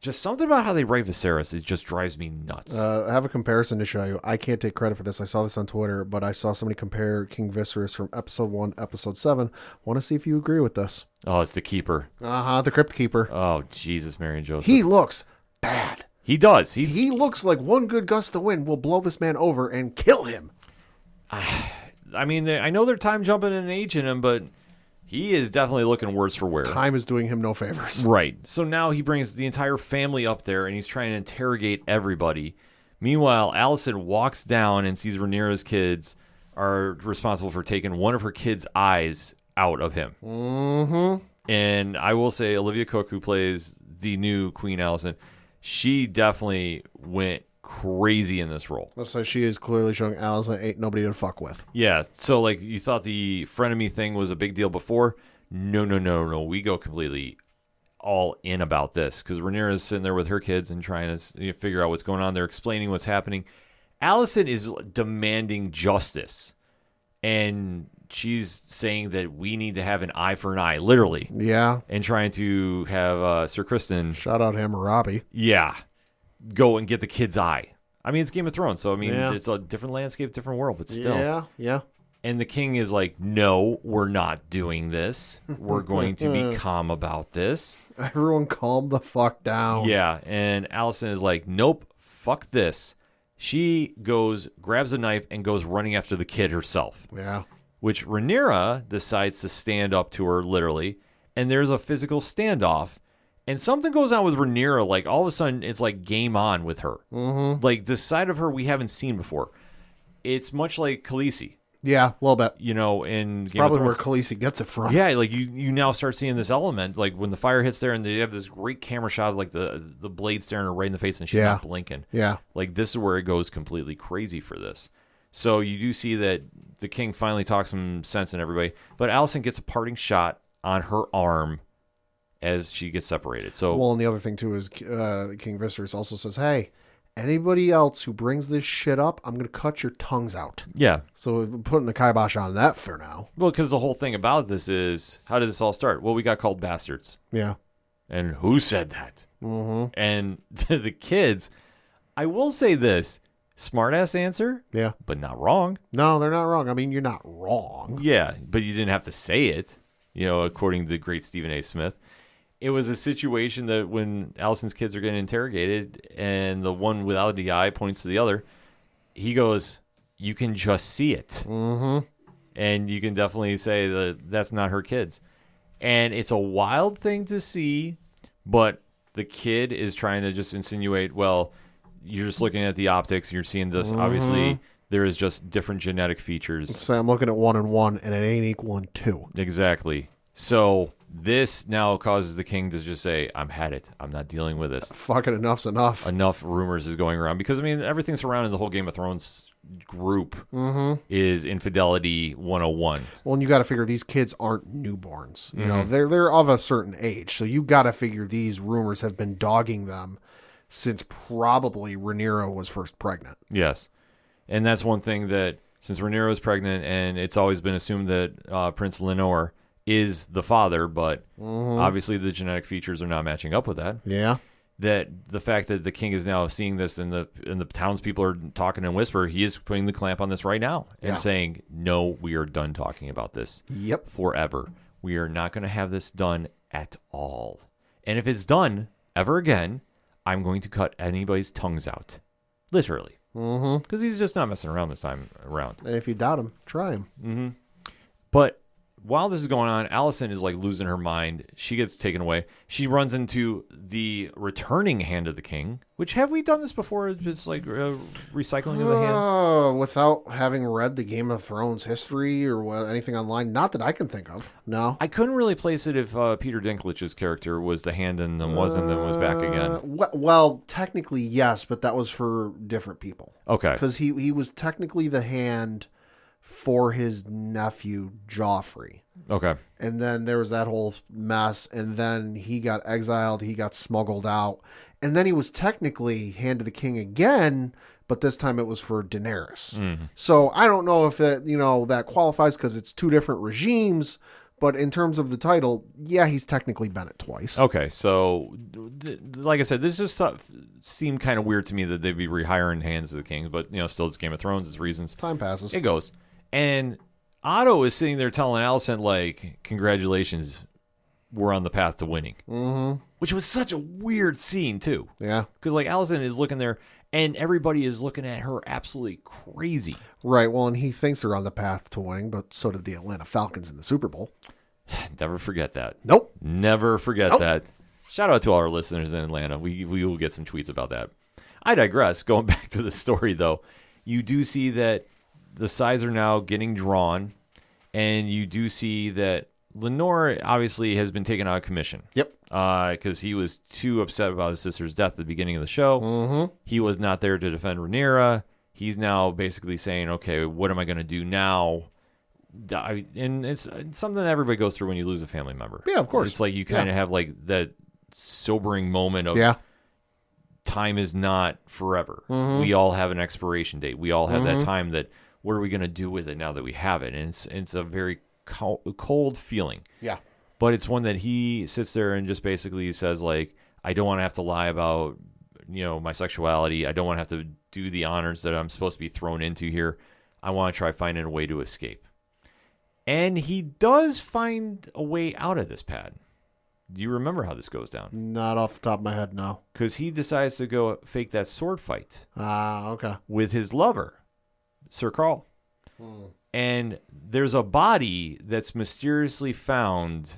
Just something about how they write Viserys, it just drives me nuts. I have a comparison to show you. I can't take credit for this. I saw this on Twitter, but I saw somebody compare King Viserys from episode 1, episode 7. Want to see if you agree with this. Oh, it's the Keeper. The Crypt Keeper. Oh, Jesus, Mary and Joseph. He looks bad. He does. He looks like one good gust of wind will blow this man over and kill him. I mean, I know they're time jumping and aging him, but he is definitely looking worse for wear. Time is doing him no favors. Right. So now he brings the entire family up there, and he's trying to interrogate everybody. Meanwhile, Alicent walks down and sees Rhaenyra's kids are responsible for taking one of her kids' eyes out of him. And I will say, Olivia Cooke, who plays the new Queen Alicent, she definitely went crazy in this role. So she is clearly showing Allison ain't nobody to fuck with. Yeah. So like you thought the frenemy thing was a big deal before. No. We go completely all in about this because Rhaenyra's sitting there with her kids and trying to figure out what's going on. They're explaining what's happening. Allison is demanding justice, and she's saying that we need to have an eye for an eye, literally. Yeah. And trying to have Sir Kristen. Shout out Hammurabi. Yeah. Go and get the kid's eye. I mean, it's Game of Thrones, so I mean, Yeah. it's a different landscape, different world, but still. Yeah. And the king is like, no, we're not doing this. We're going to be calm about this. Everyone calm the fuck down. Yeah. And Allison is like, nope, fuck this. She goes, grabs a knife, and goes running after the kid herself. Yeah. Which Rhaenyra decides to stand up to her, literally. And there's a physical standoff. And something goes on with Rhaenyra. Like, all of a sudden, it's like game on with her. Mm-hmm. Like, the side of her we haven't seen before. It's much like Khaleesi. Yeah, a little bit. You know, in Game Probably of where Thrones. Khaleesi gets it from. Yeah, like you now start seeing this element, like when the fire hits there, and they have this great camera shot of like the blade staring her right in the face, and she's not blinking. Yeah. Like this is where it goes completely crazy for this. So you do see that the king finally talks some sense in everybody, but Allison gets a parting shot on her arm as she gets separated. So Well, and the other thing too is King Viserys also says, "Hey, anybody else who brings this shit up, I'm going to cut your tongues out." yeah, So putting the kibosh on that for now. well, because the whole thing about this is, how did this all start? Well, we got called bastards, Yeah. and who said that? Mm-hmm. And the kids, I will say this, smart-ass answer, Yeah. but not wrong. No, they're not wrong. I mean, you're not wrong. Yeah, but you didn't have to say it, according to the great Stephen A. Smith. It was a situation that when Allison's kids are getting interrogated and the one without the eye points to the other, he goes, you can just see it. Mm-hmm. And you can definitely say that that's not her kids. And it's a wild thing to see, but the kid is trying to just insinuate, well, you're just looking at the optics, you're seeing this. Mm-hmm. Obviously, there is just different genetic features. So I'm looking at 1 and 1, and it ain't equaling 2. Exactly. So this now causes the king to just say, I'm had it. I'm not dealing with this. Fucking enough's enough. Enough rumors is going around. Because, I mean, everything surrounding the whole Game of Thrones group is infidelity 101. Well, and you got to figure these kids aren't newborns. You know, they're of a certain age. So you got to figure these rumors have been dogging them since probably Rhaenyra was first pregnant. Yes. And that's one thing that, since Rhaenyra was pregnant, and it's always been assumed that Prince Lenore is the father, but obviously the genetic features are not matching up with that. Yeah. That the fact that the king is now seeing this and the townspeople are talking in whisper, he is putting the clamp on this right now and saying, no, we are done talking about this. Yep. Forever. We are not going to have this done at all. And if it's done ever again, I'm going to cut anybody's tongues out. Literally. Mm-hmm. Because he's just not messing around this time around. And if you doubt him, try him. Mm-hmm. But while this is going on, Allison is like losing her mind. She gets taken away. She runs into the returning Hand of the King, which, have we done this before? It's like recycling of the hand? Without having read the Game of Thrones history or anything online, not that I can think of. No. I couldn't really place it if Peter Dinklage's character was the hand and then wasn't, then was back again. Well, technically, yes, but that was for different people. Okay. Because he was technically the hand for his nephew, Joffrey. Okay. And then there was that whole mess, and then he got exiled, he got smuggled out, and then he was technically Hand of the King again, but this time it was for Daenerys. So I don't know if that, that qualifies because it's two different regimes, but in terms of the title, yeah, he's technically been it twice. Okay, so like I said, this just seemed kind of weird to me that they'd be rehiring Hands of the King, but still it's Game of Thrones, it's reasons. Time passes. It goes. And Otto is sitting there telling Allison, like, congratulations, we're on the path to winning. Mm-hmm. Which was such a weird scene, too. Yeah. Because, like, Allison is looking there, and everybody is looking at her absolutely crazy. Right, well, and he thinks they're on the path to winning, but so did the Atlanta Falcons in the Super Bowl. Never forget that. Nope. Never forget that. Shout out to all our listeners in Atlanta. We will get some tweets about that. I digress. Going back to the story, though, you do see that the sides are now getting drawn, and you do see that Lenore obviously has been taken out of commission. Yep. Because he was too upset about his sister's death at the beginning of the show. Mm-hmm. He was not there to defend Rhaenyra. He's now basically saying, okay, what am I going to do now? And it's something that everybody goes through when you lose a family member. Yeah, of course. It's like you kind of have like that sobering moment of time is not forever. Mm-hmm. We all have an expiration date. We all have that time that what are we going to do with it now that we have it? And it's a very cold feeling. Yeah. But it's one that he sits there and just basically says, like, I don't want to have to lie about, my sexuality. I don't want to have to do the honors that I'm supposed to be thrown into here. I want to try finding a way to escape. And he does find a way out of this, Pat. Do you remember how this goes down? Not off the top of my head, no. Because he decides to go fake that sword fight. Okay. With his lover, Sir Carl. And there's a body that's mysteriously found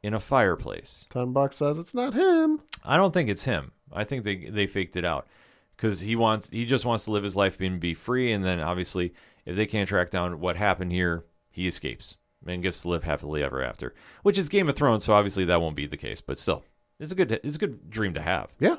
in a fireplace. $10 says it's not him. I don't think it's him. I think they faked it out because he just wants to live his life and be free. And then obviously, if they can't track down what happened here, he escapes and gets to live happily ever after. Which is Game of Thrones, so obviously that won't be the case. But still, it's a good dream to have. Yeah.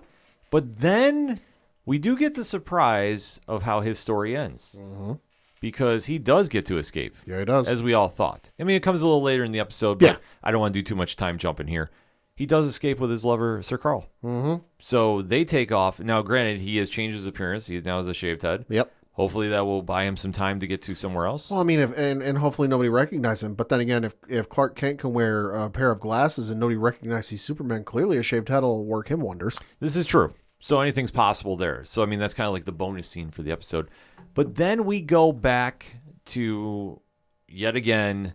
But then we do get the surprise of how his story ends. Mm-hmm. Because he does get to escape. Yeah, he does. As we all thought. I mean, it comes a little later in the episode, but I don't want to do too much time jumping here. He does escape with his lover, Sir Carl. Mm-hmm. So they take off. Now, granted, he has changed his appearance. He now has a shaved head. Yep. Hopefully that will buy him some time to get to somewhere else. Well, I mean, and hopefully nobody recognizes him. But then again, if Clark Kent can wear a pair of glasses and nobody recognizes Superman, clearly a shaved head will work him wonders. This is true. So anything's possible there. So, I mean, that's kind of like the bonus scene for the episode. But then we go back to, yet again,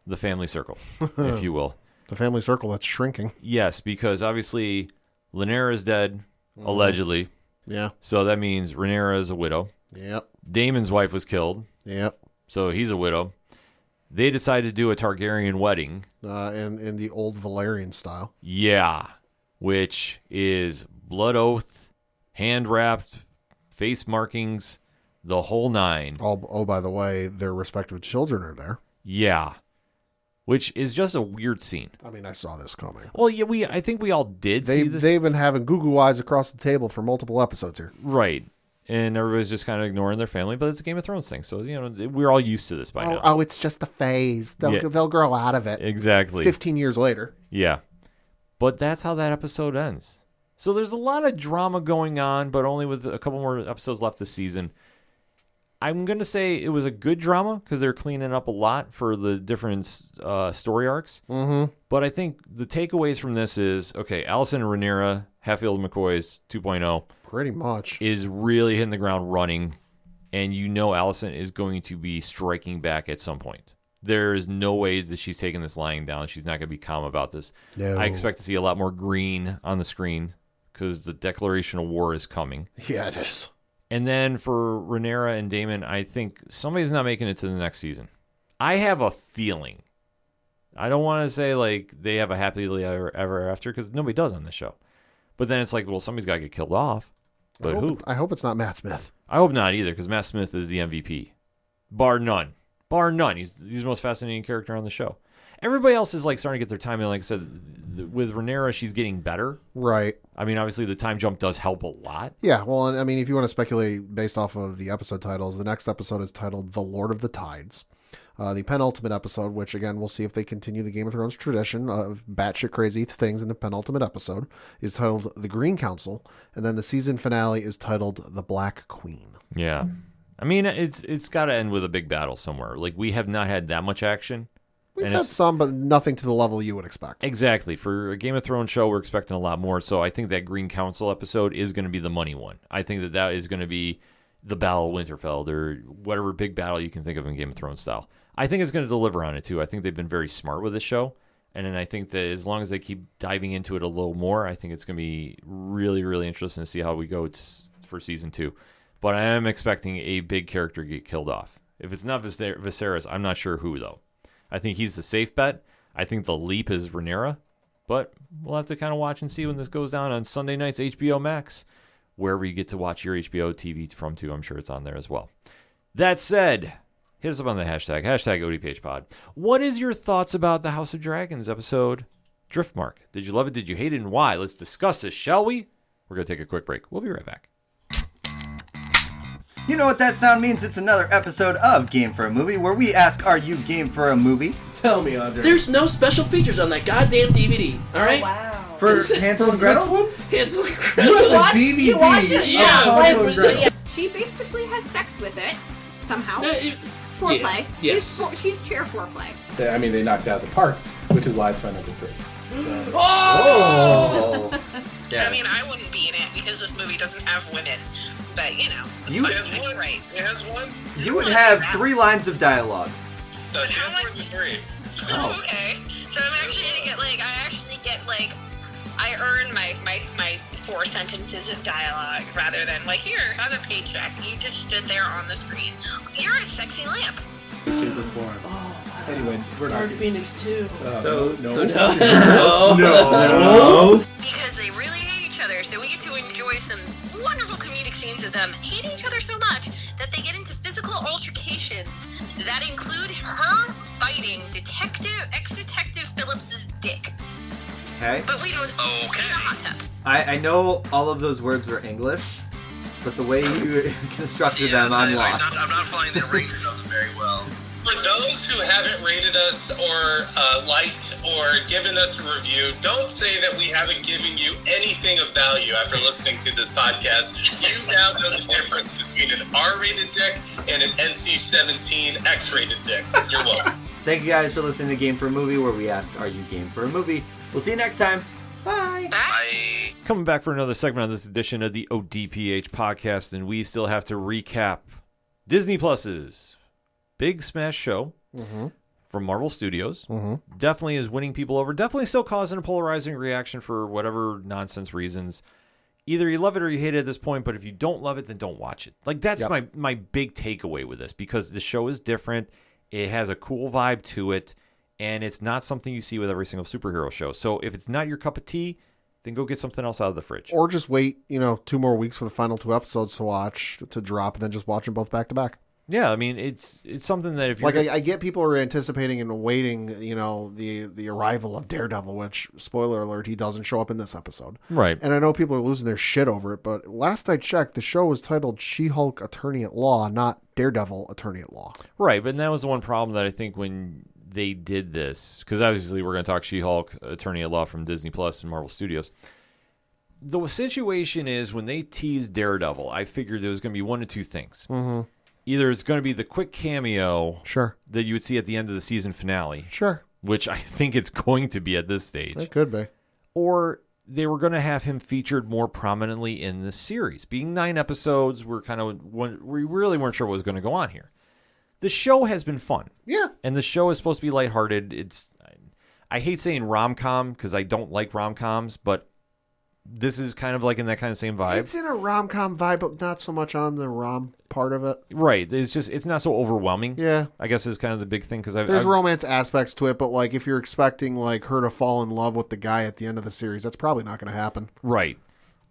the family circle, if you will. The family circle that's shrinking. Yes, because obviously Rhaenyra is dead, allegedly. Yeah. So that means Rhaenyra is a widow. Yep. Daemon's wife was killed. Yep. So he's a widow. They decided to do a Targaryen wedding. In the old Valerian style. Yeah. Which is blood oath, hand-wrapped, face markings, the whole nine. Oh, by the way, their respective children are there. Yeah. Which is just a weird scene. I mean, I saw this coming. Well, yeah, I think we all did see this. They've been having goo-goo eyes across the table for multiple episodes here. Right. And everybody's just kind of ignoring their family, but it's a Game of Thrones thing. So, we're all used to this by now. Oh, it's just a phase. They'll grow out of it. Exactly. 15 years later. Yeah. But that's how that episode ends. So there's a lot of drama going on, but only with a couple more episodes left this season. I'm going to say it was a good drama because they're cleaning up a lot for the different story arcs. Mm-hmm. But I think the takeaways from this is, okay, Alicent and Rhaenyra, Hatfield McCoy's 2.0. Pretty much. Is really hitting the ground running. And Alicent is going to be striking back at some point. There is no way that she's taking this lying down. She's not going to be calm about this. No. I expect to see a lot more green on the screen because the declaration of war is coming. Yeah, it is. And then for Rhaenyra and Daemon, I think somebody's not making it to the next season. I have a feeling. I don't want to say like they have a happily ever after because nobody does on this show. But then it's like, well, somebody's got to get killed off. But who? I hope it's not Matt Smith. I hope not either because Matt Smith is the MVP. Bar none. Bar none. He's the most fascinating character on the show. Everybody else is like starting to get their time in. Like I said, with Rhaenyra, she's getting better. Right. I mean, obviously the time jump does help a lot. Yeah. Well, I mean, if you want to speculate based off of the episode titles, the next episode is titled "The Lord of the Tides." The penultimate episode, which again, we'll see if they continue the Game of Thrones tradition of batshit crazy things in the penultimate episode, is titled "The Green Council," and then the season finale is titled "The Black Queen." Yeah. I mean, it's got to end with a big battle somewhere. Like, we have not had that much action. We've had some, but nothing to the level you would expect. Exactly. For a Game of Thrones show, we're expecting a lot more. So I think that Green Council episode is going to be the money one. I think that is going to be the Battle of Winterfell or whatever big battle you can think of in Game of Thrones style. I think it's going to deliver on it, too. I think they've been very smart with this show. And then I think that as long as they keep diving into it a little more, I think it's going to be really, really interesting to see how we go for season 2. But I am expecting a big character to get killed off. If it's not Viserys, I'm not sure who, though. I think he's the safe bet. I think the leap is Rhaenyra. But we'll have to kind of watch and see when this goes down on Sunday nights, HBO Max. Wherever you get to watch your HBO TV from, too. I'm sure it's on there as well. That said, hit us up on the hashtag ODPH pod. What is your thoughts about the House of Dragons episode Driftmark? Did you love it? Did you hate it? And why? Let's discuss this, shall we? We're going to take a quick break. We'll be right back. You know what that sound means? It's another episode of Game for a Movie, where we ask, are you game for a movie? Tell me, Andre. There's no special features on that goddamn DVD, alright? Oh, wow. For Hansel and Gretel? Hansel and You Gretel. have What? a DVD You watch it? of Yeah, Hansel and Gretel. She basically has sex with it, somehow. No, Foreplay. yeah, yes. She's chair foreplay. I mean, they knocked it out of the park, which is why it's my number 3. So. Oh! Yes. I mean, I wouldn't be in it because this movie doesn't have women. But, you know, it's You- fine. It has You're right. It has one. You would have 3 lines of dialogue. No, she has more than 3. Oh. Okay. So I'm actually going to get, I earn my 4 sentences of dialogue rather than, here, have a paycheck. You just stood there on the screen. You're a sexy lamp. Shape or form. Anyway, we're not. Dark Phoenix 2. No. No. Because they really hate each other, so we get to enjoy some wonderful comedic scenes of them hating each other so much that they get into physical altercations that include her biting ex-detective Phillips's dick. Okay. But we don't in a hot tub. I know all of those words were English, but the way you constructed them, I'm lost. I'm not finding the rating of them very well. For those who haven't rated us or liked or given us a review, don't say that we haven't given you anything of value after listening to this podcast. You now know the difference between an R-rated dick and an NC-17 X-rated dick. You're welcome. Thank you guys for listening to Game for a Movie, where we ask, are you game for a movie? We'll see you next time. Bye. Bye. Coming back for another segment on this edition of the ODPH podcast, and we still have to recap Disney Plus's big smash show from Marvel Studios. Definitely is winning people over. Definitely still causing a polarizing reaction for whatever nonsense reasons. Either you love it or you hate it at this point, but if you don't love it, then don't watch it. That's my big takeaway with this, because the show is different. It has a cool vibe to it, and it's not something you see with every single superhero show. So if it's not your cup of tea, then go get something else out of the fridge. Or just wait, 2 more weeks for the final 2 episodes to drop, and then just watch them both back to back. Yeah, I mean, it's something that if you're... I get people are anticipating and awaiting, the arrival of Daredevil, which, spoiler alert, he doesn't show up in this episode. Right. And I know people are losing their shit over it, but last I checked, the show was titled She-Hulk Attorney at Law, not Daredevil Attorney at Law. Right, but that was the one problem that I think when they did this, because obviously we're going to talk She-Hulk Attorney at Law from Disney Plus and Marvel Studios. The situation is, when they teased Daredevil, I figured there was going to be one of two things. Mm-hmm. Either it's going to be the quick cameo that you would see at the end of the season finale, which I think it's going to be at this stage. It could be. Or they were going to have him featured more prominently in the series. Being 9 episodes, we really weren't sure what was going to go on here. The show has been fun. Yeah. And the show is supposed to be lighthearted. I hate saying rom-com because I don't like rom-coms, but this is kind of like in that kind of same vibe. It's in a rom-com vibe, but not so much on the rom part of it. Right. It's not so overwhelming. Yeah. I guess is kind of the big thing, because there's romance aspects to it, but if you're expecting her to fall in love with the guy at the end of the series, that's probably not going to happen. Right.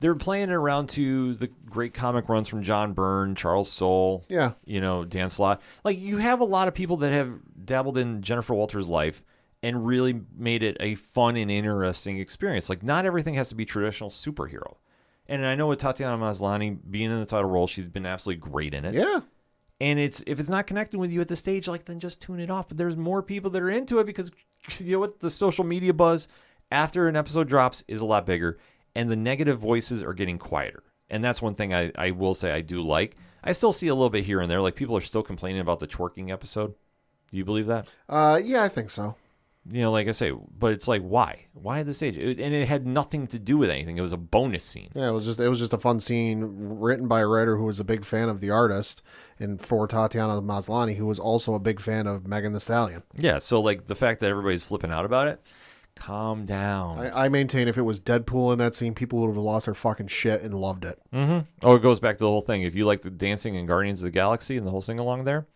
They're playing it around to the great comic runs from John Byrne, Charles Soule, Dan Slott. You have a lot of people that have dabbled in Jennifer Walters' life and really made it a fun and interesting experience. Not everything has to be traditional superhero. And I know with Tatiana Maslany being in the title role, she's been absolutely great in it. Yeah. And if it's not connecting with you at this stage, then just tune it off. But there's more people that are into it, because you know what? The social media buzz after an episode drops is a lot bigger, and the negative voices are getting quieter. And that's one thing I will say I do like. I still see a little bit here and there. People are still complaining about the twerking episode. Do you believe that? Yeah, I think so. Like I say, but it's why? Why at this stage? And it had nothing to do with anything. It was a bonus scene. Yeah, it was just a fun scene written by a writer who was a big fan of the artist, and for Tatiana Maslany, who was also a big fan of Megan Thee Stallion. Yeah, so the fact that everybody's flipping out about it, calm down. I maintain if it was Deadpool in that scene, people would have lost their fucking shit and loved it. Mm-hmm. Oh, it goes back to the whole thing. If you like the dancing in Guardians of the Galaxy and the whole sing-along there,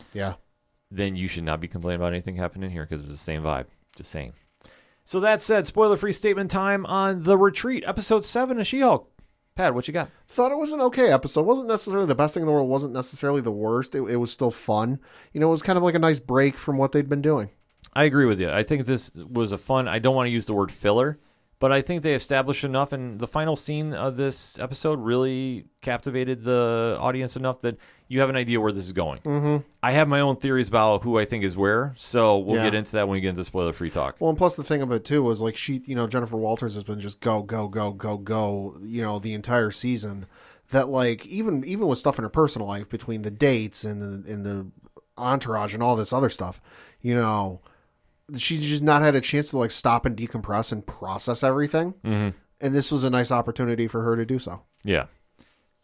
then you should not be complaining about anything happening here, because it's the same vibe. Just saying. So that said, spoiler-free statement time on The Retreat, Episode 7 of She-Hulk. Pat, what you got? Thought it was an okay episode. Wasn't necessarily the best thing in the world. Wasn't necessarily the worst. It was still fun. You know, it was kind of like a nice break from what they'd been doing. I agree with you. I think this was a fun, I don't want to use the word filler, but I think they established enough, and the final scene of this episode really captivated the audience enough that you have an idea where this is going. Mm-hmm. I have my own theories about who I think is where, so we'll get into that when we get into spoiler-free talk. Well, and plus the thing about it, too, was like Jennifer Walters has been just go, the entire season. That, like, even with stuff in her personal life, between the dates and the entourage and all this other stuff, she's just not had a chance to like stop and decompress and process everything. Mm-hmm. And this was a nice opportunity for her to do so. Yeah.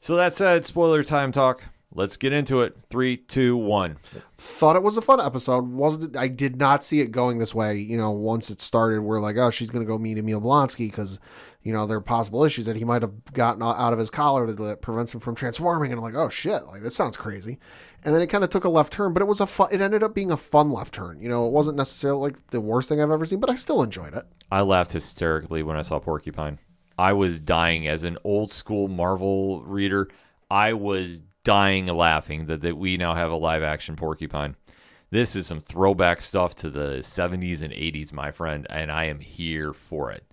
So that said, spoiler time talk. Let's get into it. 3, 2, 1. Thought it was a fun episode. I did not see it going this way. Once it started, we're like, oh, she's going to go meet Emil Blonsky because, there are possible issues that he might have gotten out of his collar that prevents him from transforming. And I'm like, oh shit, like this sounds crazy. And then it kind of took a left turn, but it ended up being a fun left turn. It wasn't necessarily like the worst thing I've ever seen, but I still enjoyed it. I laughed hysterically when I saw Porcupine. I was dying as an old school Marvel reader. I was dying laughing that we now have a live action Porcupine. This is some throwback stuff to the 70s and 80s, my friend, and I am here for it.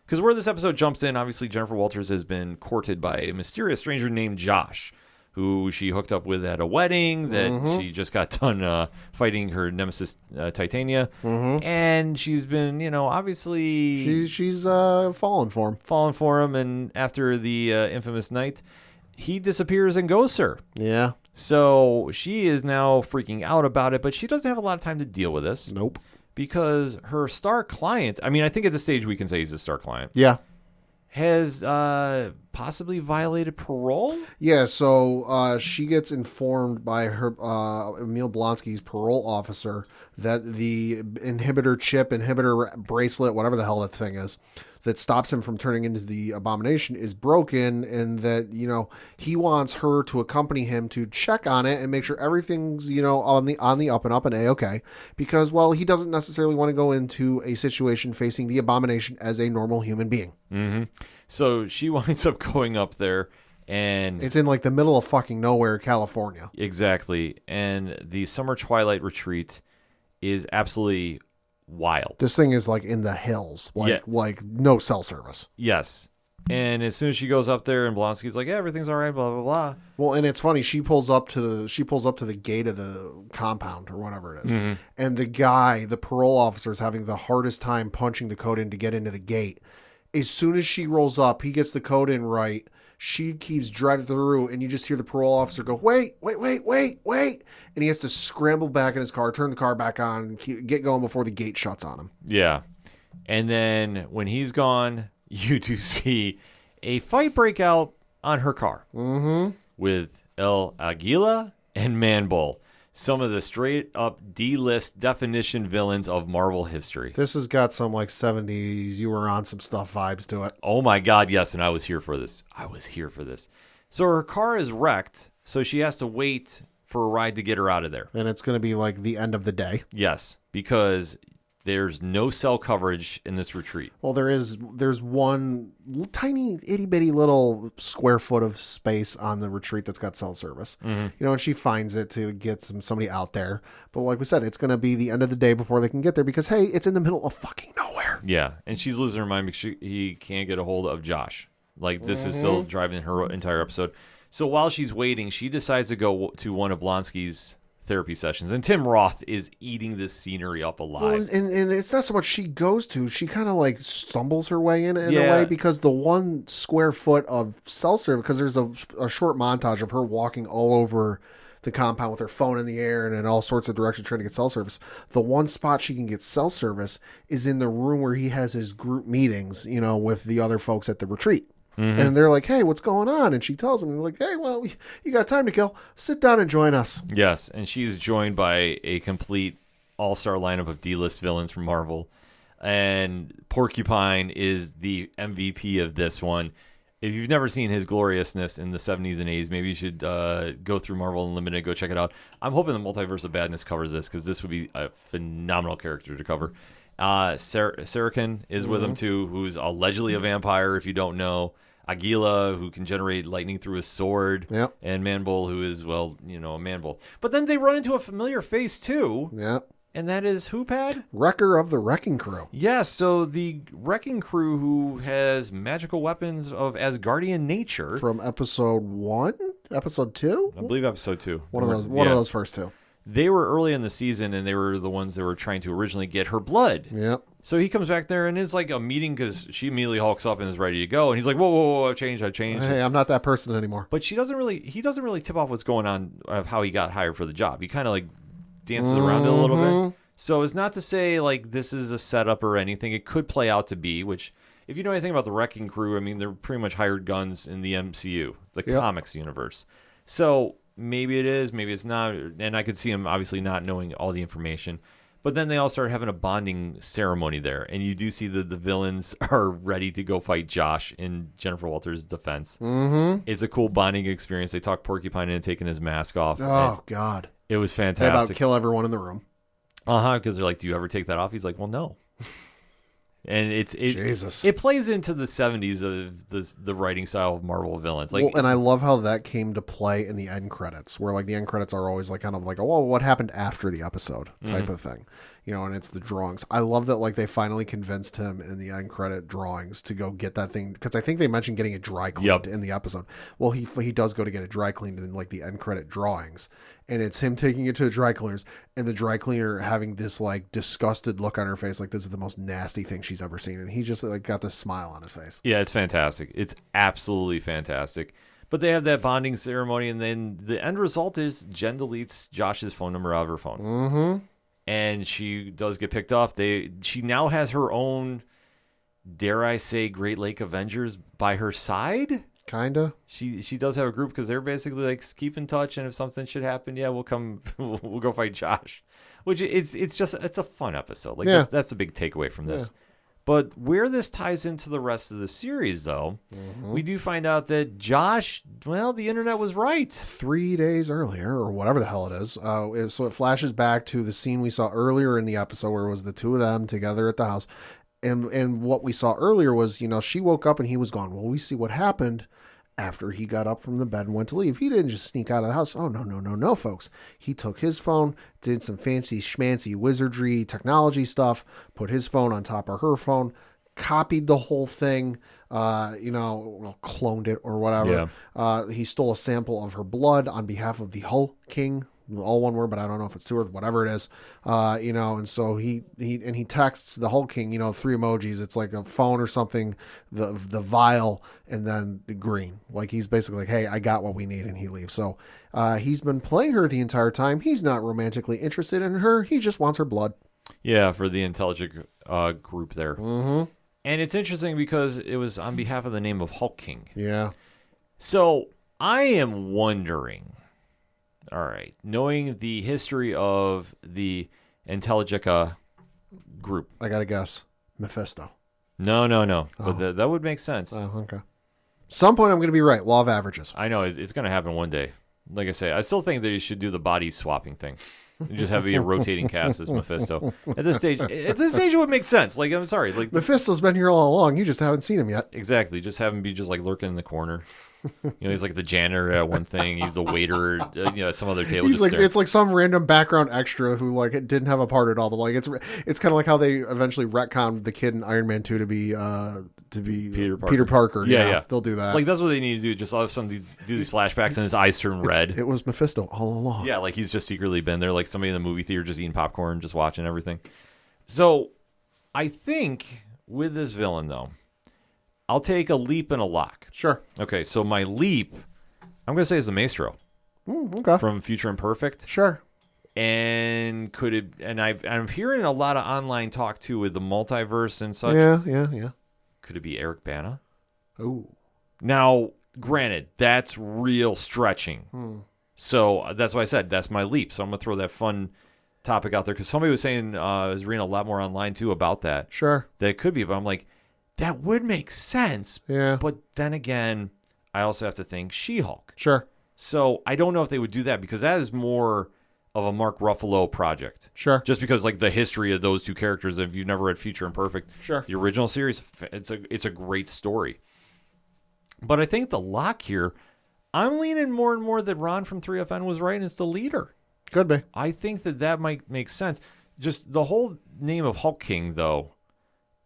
Because where this episode jumps in, obviously Jennifer Walters has been courted by a mysterious stranger named Josh, who she hooked up with at a wedding that she just got done fighting her nemesis Titania. Mm-hmm. And she's been, obviously... She's fallen for him. And after the infamous night, he disappears and goes her. Yeah. So she is now freaking out about it, but she doesn't have a lot of time to deal with this. Nope. Because her star client, I think at this stage we can say he's a star client. Yeah. Has possibly violated parole? Yeah, so she gets informed by her Emil Blonsky's parole officer that the inhibitor bracelet, whatever the hell that thing is, that stops him from turning into the abomination is broken, and that, he wants her to accompany him to check on it and make sure everything's, on the up and up and A-okay, because, well, he doesn't necessarily want to go into a situation facing the abomination as a normal human being. Mm-hmm. So she winds up going up there, and... It's in, like, the middle of fucking nowhere, California. Exactly. And the Summer Twilight Retreat is absolutely wild. This thing is, like, in the hills. Like no cell service. Yes. And as soon as she goes up there, and Blonsky's like, yeah, everything's all right, blah, blah, blah. Well, and it's funny. She pulls up to the gate of the compound or whatever it is. Mm-hmm. And the parole officer is having the hardest time punching the code in to get into the gate. As soon as she rolls up, he gets the code in right. She keeps driving through, and you just hear the parole officer go, wait. And he has to scramble back in his car, turn the car back on, and get going before the gate shuts on him. Yeah. And then when he's gone, you do see a fight break out on her car with El Aguila and Manbull, some of the straight-up D-list definition villains of Marvel history. This has got some, like, 70s, you were on some stuff vibes to it. Oh, my God, yes, and I was here for this. So her car is wrecked, so she has to wait for a ride to get her out of there. And it's going to be, like, the end of the day. Yes, because there's no cell coverage in this retreat. Well, there's one tiny itty-bitty little square foot of space on the retreat that's got cell service. Mm-hmm. And she finds it to get somebody out there. But like we said, it's going to be the end of the day before they can get there because, hey, it's in the middle of fucking nowhere. Yeah, and she's losing her mind because he can't get a hold of Josh. Like, this is still driving her entire episode. So while she's waiting, she decides to go to one of Blonsky's therapy sessions, and Tim Roth is eating this scenery up alive. Well, and it's not so much she goes to, she kind of like stumbles her way in a way, because the 1 square foot of cell service, because there's a short montage of her walking all over the compound with her phone in the air and in all sorts of directions trying to get cell service. The one spot she can get cell service is in the room where he has his group meetings, with the other folks at the retreat. Mm-hmm. And they're like, hey, what's going on? And she tells them, like, hey, well, you got time to kill. Sit down and join us. Yes, and she's joined by a complete all-star lineup of D-list villains from Marvel. And Porcupine is the MVP of this one. If you've never seen his gloriousness in the 70s and 80s, maybe you should go through Marvel Unlimited, go check it out. I'm hoping the Multiverse of Badness covers this, because this would be a phenomenal character to cover. Saracen is with him, too, who's allegedly a vampire, if you don't know. Aguila, who can generate lightning through his sword. Yep. And Manbull, who is, well, a Manbull. But then they run into a familiar face, too. Yep. And that is who, Pad? Wrecker of the Wrecking Crew. Yes, so the Wrecking Crew who has magical weapons of Asgardian nature. From episode 1? Episode 2? I believe episode 2. One of those first two. They were early in the season, and they were the ones that were trying to originally get her blood. Yep. So he comes back there, and it's like a meeting because she immediately hulks up and is ready to go. And he's like, whoa, I've changed. Hey, I'm not that person anymore. But he doesn't really tip off what's going on of how he got hired for the job. He kind of like dances around it a little bit. So it's not to say like this is a setup or anything. It could play out to be, which if you know anything about the Wrecking Crew, I mean, they're pretty much hired guns in the MCU, the comics universe. So maybe it is, maybe it's not. And I could see him obviously not knowing all the information. But then they all start having a bonding ceremony there. And you do see that the villains are ready to go fight Josh in Jennifer Walters' defense. Mm-hmm. It's a cool bonding experience. They talk Porcupine into taking his mask off. Oh, God. It was fantastic. They about kill everyone in the room. Because they're like, do you ever take that off? He's like, well, no. And Jesus. It plays into the 70s of the writing style of Marvel villains. Like, and I love how that came to play in the end credits, where like the end credits are always like kind of like, oh, well, what happened after the episode type of thing, and it's the drawings. I love that like they finally convinced him in the end credit drawings to go get that thing, because I think they mentioned getting it dry cleaned in the episode. Well, he does go to get it dry cleaned in like the end credit drawings, and it's him taking it to the dry cleaners, and the dry cleaner having this like disgusted look on her face, like this is the most nasty thing she's ever seen, and he just like got this smile on his face. Yeah, it's fantastic. It's absolutely fantastic. But they have that bonding ceremony, and then the end result is Jen deletes Josh's phone number out of her phone. Mm-hmm. And she does get picked up. She now has her own, dare I say, Great Lake Avengers by her side. Kinda. She does have a group because they're basically like, keep in touch, and if something should happen, we'll come, we'll go fight Josh. Which it's a fun episode. Like that's the big takeaway from this. Yeah. But where this ties into the rest of the series, though, we do find out that Josh, well, the internet was right. 3 days earlier, or whatever the hell it is. So it flashes back to the scene we saw earlier in the episode where it was the two of them together at the house. And what we saw earlier was, she woke up and he was gone. Well, we see what happened after he got up from the bed and went to leave. He didn't just sneak out of the house. Oh, no, folks. He took his phone, did some fancy schmancy wizardry technology stuff, put his phone on top of her phone, copied the whole thing, cloned it or whatever. Yeah. He stole a sample of her blood on behalf of the Hulk King. All one word, but I don't know if it's two words, whatever it is, and so he texts the Hulk King, 3 emojis. It's like a phone or something, the vial, and then the green. Like he's basically like, hey, I got what we need, and he leaves. So he's been playing her the entire time. He's not romantically interested in her. He just wants her blood. Yeah, for the intelligent group there. Mm-hmm. And it's interesting because it was on behalf of the name of Hulk King. Yeah. So I am wondering. All right. Knowing the history of the Intelligeca group. I got to guess. Mephisto. No. Oh. But that would make sense. Oh, okay. Some point I'm going to be right. Law of averages. I know. It's going to happen one day. Like I say, I still think that you should do the body swapping thing. You just have a rotating cast as Mephisto. At this stage, it would make sense. Like, I'm sorry. Like Mephisto's been here all along. You just haven't seen him yet. Exactly. Just have him be just like lurking in the corner. He's like the janitor at one thing. He's the waiter, some other table. He's like it's like some random background extra who like didn't have a part at all. But like it's kind of like how they eventually retconned the kid in Iron Man 2 to be Peter Parker. Yeah. They'll do that. Like that's what they need to do. Just all of a sudden do these flashbacks and his eyes turn red. It was Mephisto all along. Yeah, like he's just secretly been there, like somebody in the movie theater just eating popcorn, just watching everything. So I think with this villain though, I'll take a leap and a lock. Sure. Okay, so my leap, I'm going to say is the Maestro. Okay. From Future Imperfect. Sure. And I'm hearing a lot of online talk too with the multiverse and such. Yeah. Could it be Eric Bana? Oh. Now, granted, that's real stretching. So that's why I said that's my leap. So I'm going to throw that fun topic out there because somebody was saying, I was reading a lot more online too about that. Sure. That it could be, but I'm like, that would make sense. Yeah. But then again, I also have to think She-Hulk. Sure. So I don't know if they would do that because that is more of a Mark Ruffalo project. Sure. Just because like the history of those two characters, if you've never read Future Imperfect, sure, the original series, it's a great story. But I think the lock here, I'm leaning more and more that Ron from 3FN was right and it's the leader. Could be. I think that might make sense. Just the whole name of Hulk King, though,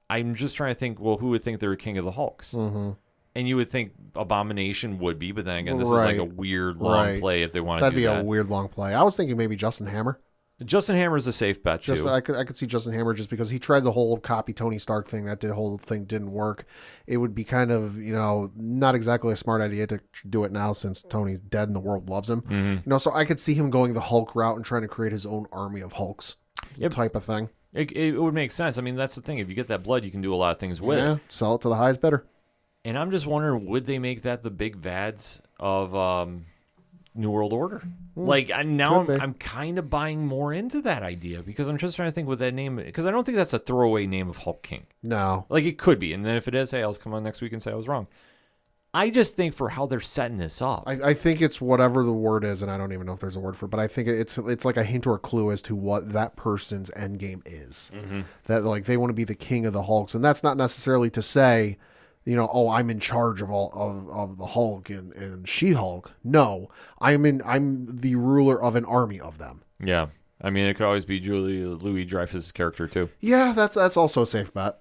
I'm just trying to think, well, who would think they're king of the Hulks? Mm-hmm. And you would think Abomination would be, but then again, this is like a weird long play if they want to do that. That'd be a weird long play. I was thinking maybe Justin Hammer. Justin Hammer is a safe bet, too. I could see Justin Hammer just because he tried the whole copy Tony Stark thing. That whole thing didn't work. It would be kind of, not exactly a smart idea to do it now since Tony's dead and the world loves him. Mm-hmm. So I could see him going the Hulk route and trying to create his own army of Hulks type of thing. It would make sense. I mean, that's the thing. If you get that blood, you can do a lot of things with it. Sell it to the highest bidder. And I'm just wondering, would they make that the big vads of New World Order? I'm kind of buying more into that idea because I'm just trying to think with that name, because I don't think that's a throwaway name of Hulk King. No. Like, it could be. And then if it is, hey, I'll come on next week and say I was wrong. I just think for how they're setting this up. I think it's whatever the word is, and I don't even know if there's a word for it, but I think it's like a hint or a clue as to what that person's end game is. Mm-hmm. That, like, they want to be the king of the Hulks. And that's not necessarily to say, I'm in charge of all of the Hulk and She-Hulk. No, I'm the ruler of an army of them. Yeah. I mean, it could always be Julie Louis-Dreyfus' character, too. Yeah, that's also a safe bet.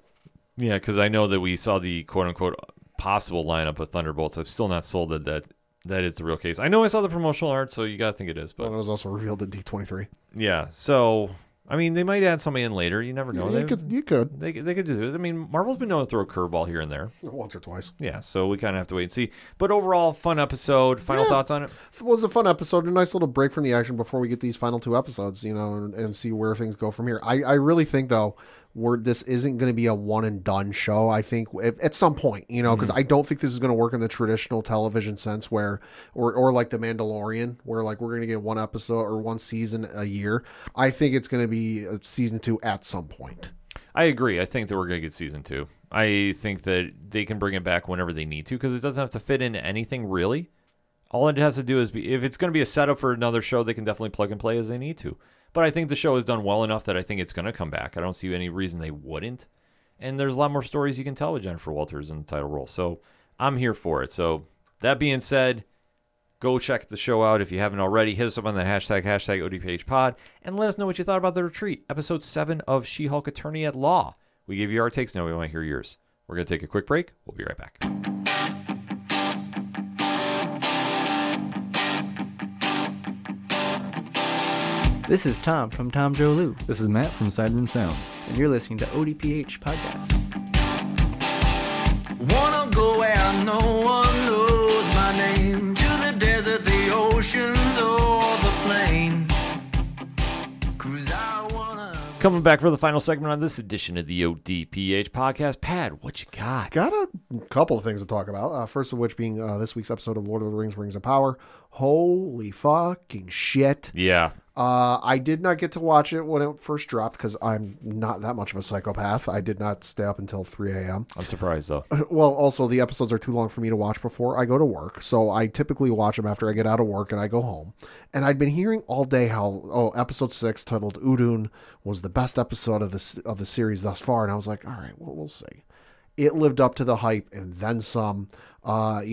Yeah, because I know that we saw the quote-unquote possible lineup of Thunderbolts. I'm still not sold that is the real case. I know I saw the promotional art, so you got to think it is. But it was also revealed at D23. Yeah, so... I mean, they might add somebody in later. You never know. You could. They could do it. I mean, Marvel's been known to throw a curveball here and there. Once or twice. Yeah, so we kind of have to wait and see. But overall, fun episode. Final thoughts on it? It was a fun episode. A nice little break from the action before we get these final two episodes, and see where things go from here. I really think, though, this isn't going to be a one and done show. I think at some point, because I don't think this is going to work in the traditional television sense where, or like The Mandalorian, where like we're going to get one episode or one season a year. I think it's going to be season 2 at some point. I agree. I think that we're going to get season 2. I think that they can bring it back whenever they need to because it doesn't have to fit into anything really. All it has to do is if it's going to be a setup for another show, they can definitely plug and play as they need to. But I think the show is done well enough that I think it's going to come back. I don't see any reason they wouldn't. And there's a lot more stories you can tell with Jennifer Walters in the title role. So I'm here for it. So that being said, go check the show out if you haven't already. Hit us up on the hashtag ODPHpod, and let us know what you thought about The Retreat, episode 7 of She-Hulk Attorney at Law. We gave you our takes. Now we want to hear yours. We're going to take a quick break. We'll be right back. This is Tom from Tom Joe Lou. This is Matt from Sideroom Sounds. And you're listening to ODPH Podcast. Wanna go where no one knows my name, to the desert, the oceans, or the plains. 'Cause I wanna... Coming back for the final segment on this edition of the ODPH Podcast. Pat, what you got? Got a couple of things to talk about. First of which being this week's episode of Lord of the Rings, Rings of Power. Holy fucking shit. Yeah. I did not get to watch it when it first dropped because I'm not that much of a psychopath. I did not stay up until 3 a.m. I'm surprised, though. Well, also, the episodes are too long for me to watch before I go to work. So I typically watch them after I get out of work and I go home. And I'd been hearing all day how, episode 6, titled Udun, was the best episode of the series thus far. And I was like, all right, well, we'll see. It lived up to the hype and then some. I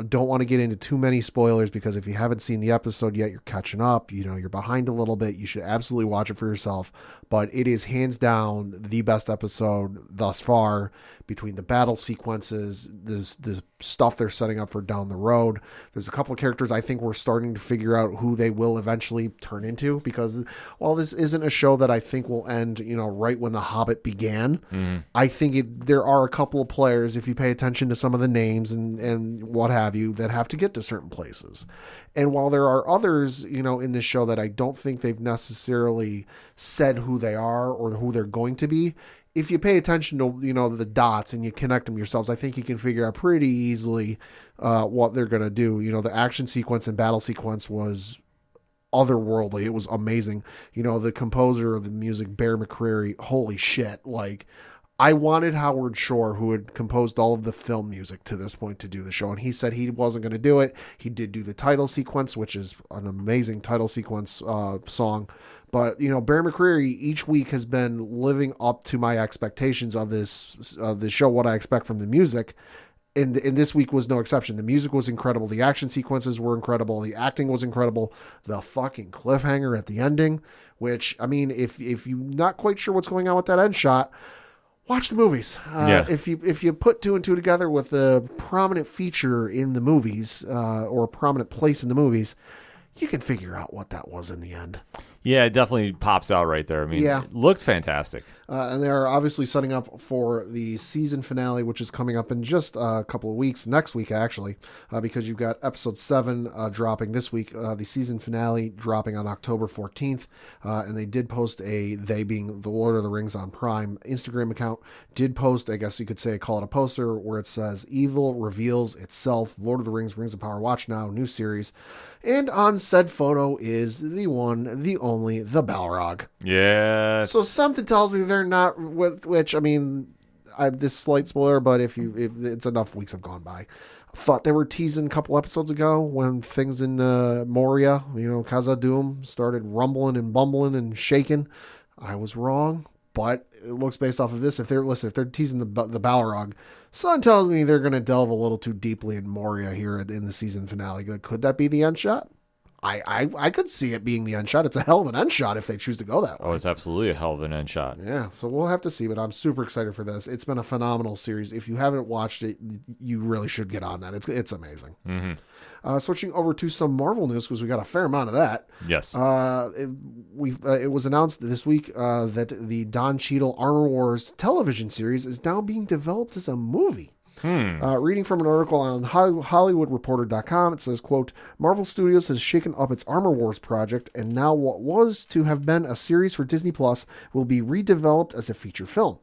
don't want to get into too many spoilers because if you haven't seen the episode yet, you're catching up. You're behind a little bit. You should absolutely watch it for yourself. But it is hands down the best episode thus far, between the battle sequences, the stuff they're setting up for down the road. There's a couple of characters I think we're starting to figure out who they will eventually turn into, because while this isn't a show that I think will end, right when The Hobbit began, I think there are a couple of players, if you pay attention to some of the names and what have you, that have to get to certain places. And while there are others, in this show that I don't think they've necessarily said who they are or who they're going to be, if you pay attention to, the dots and you connect them yourselves, I think you can figure out pretty easily what they're going to do. The action sequence and battle sequence was otherworldly. It was amazing. The composer of the music, Bear McCreary, holy shit. I wanted Howard Shore, who had composed all of the film music to this point, to do the show. And he said he wasn't going to do it. He did do the title sequence, which is an amazing title sequence song. But, Bear McCreary each week has been living up to my expectations of this show, what I expect from the music. And this week was no exception. The music was incredible. The action sequences were incredible. The acting was incredible. The fucking cliffhanger at the ending, which, I mean, if you're not quite sure what's going on with that end shot, watch the movies. If you put two and two together with a prominent feature in the movies, or a prominent place in the movies, you can figure out what that was in the end. Yeah, it definitely pops out right there. I mean, it looked fantastic. And they're obviously setting up for the season finale, which is coming up in just a couple of weeks, next week actually, because you've got episode 7 dropping this week, the season finale dropping on October 14th. And they did post they being the Lord of the Rings on Prime Instagram account, did post, I guess you could say, call it a poster, where it says, "Evil reveals itself, Lord of the Rings, Rings of Power, watch now, new series." And on said photo is the one, the only, the Balrog. Yeah. So something tells me they're not, which, I mean, this slight spoiler, but if it's enough weeks have gone by. I thought they were teasing a couple episodes ago when things in Moria, Khazad-dûm, started rumbling and bumbling and shaking. I was wrong, but it looks based off of this. If they're teasing the Balrog, something tells me they're going to delve a little too deeply in Moria here in the season finale. Could that be the end shot? I could see it being the end shot. It's a hell of an end shot if they choose to go that way. Oh, it's absolutely a hell of an end shot. Yeah, so we'll have to see, but I'm super excited for this. It's been a phenomenal series. If you haven't watched it, you really should get on that. It's amazing. Mm-hmm. Switching over to some Marvel news, because we got a fair amount of that. Yes. It was announced this week that the Don Cheadle Armor Wars television series is now being developed as a movie. Reading from an article on HollywoodReporter.com, it says, quote, "Marvel Studios has shaken up its Armor Wars project, and now what was to have been a series for Disney Plus will be redeveloped as a feature film.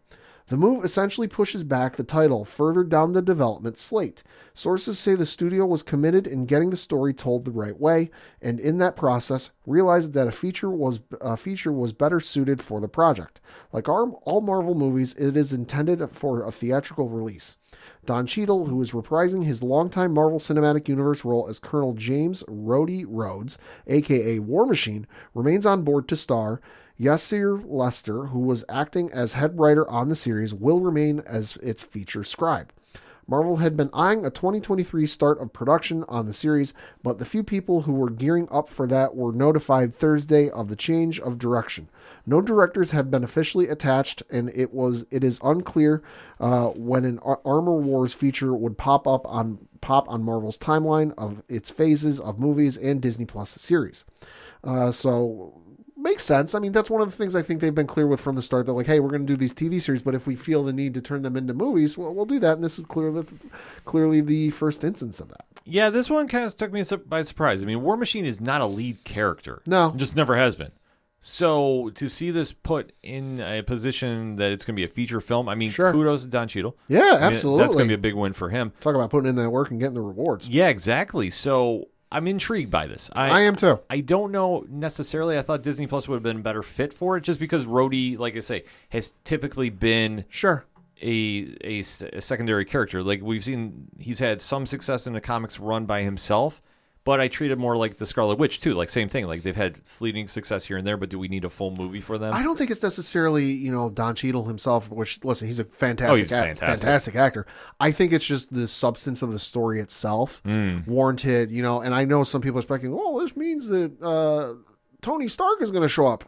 The move essentially pushes back the title further down the development slate. Sources say the studio was committed in getting the story told the right way, and in that process realized that a feature was better suited for the project. Like all Marvel movies, it is intended for a theatrical release. Don Cheadle, who is reprising his longtime Marvel Cinematic Universe role as Colonel James Rhodey Rhodes, aka War Machine, remains on board to star. Yasir Lester, who was acting as head writer on the series, will remain as its feature scribe. Marvel had been eyeing a 2023 start of production on the series, but the few people who were gearing up for that were notified Thursday of the change of direction. No directors have been officially attached, and it is unclear when an Armor Wars feature would pop on Marvel's timeline of its phases of movies and Disney Plus series. So makes sense. I mean, that's one of the things I think they've been clear with from the start. They're like, hey, we're going to do these TV series, but if we feel the need to turn them into movies, well, we'll do that. And this is clearly the first instance of that. Yeah, this one kind of took me by surprise. I mean, War Machine is not a lead character. No. It just never has been. So to see this put in a position that it's going to be a feature film, I mean, kudos to Don Cheadle. Yeah, absolutely. That's going to be a big win for him. Talk about putting in that work and getting the rewards. Yeah, exactly. So I'm intrigued by this. I am too. I don't know necessarily. I thought Disney Plus would have been a better fit for it, just because Rhodey, like I say, has typically been a secondary character. Like we've seen, he's had some success in the comics run by himself. But I treat it more like the Scarlet Witch, too. Like, same thing. Like, they've had fleeting success here and there, but do we need a full movie for them? I don't think it's necessarily, Don Cheadle himself, which, listen, he's a fantastic actor. I think it's just the substance of the story itself warranted, and I know some people are speculating, well, this means that Tony Stark is going to show up.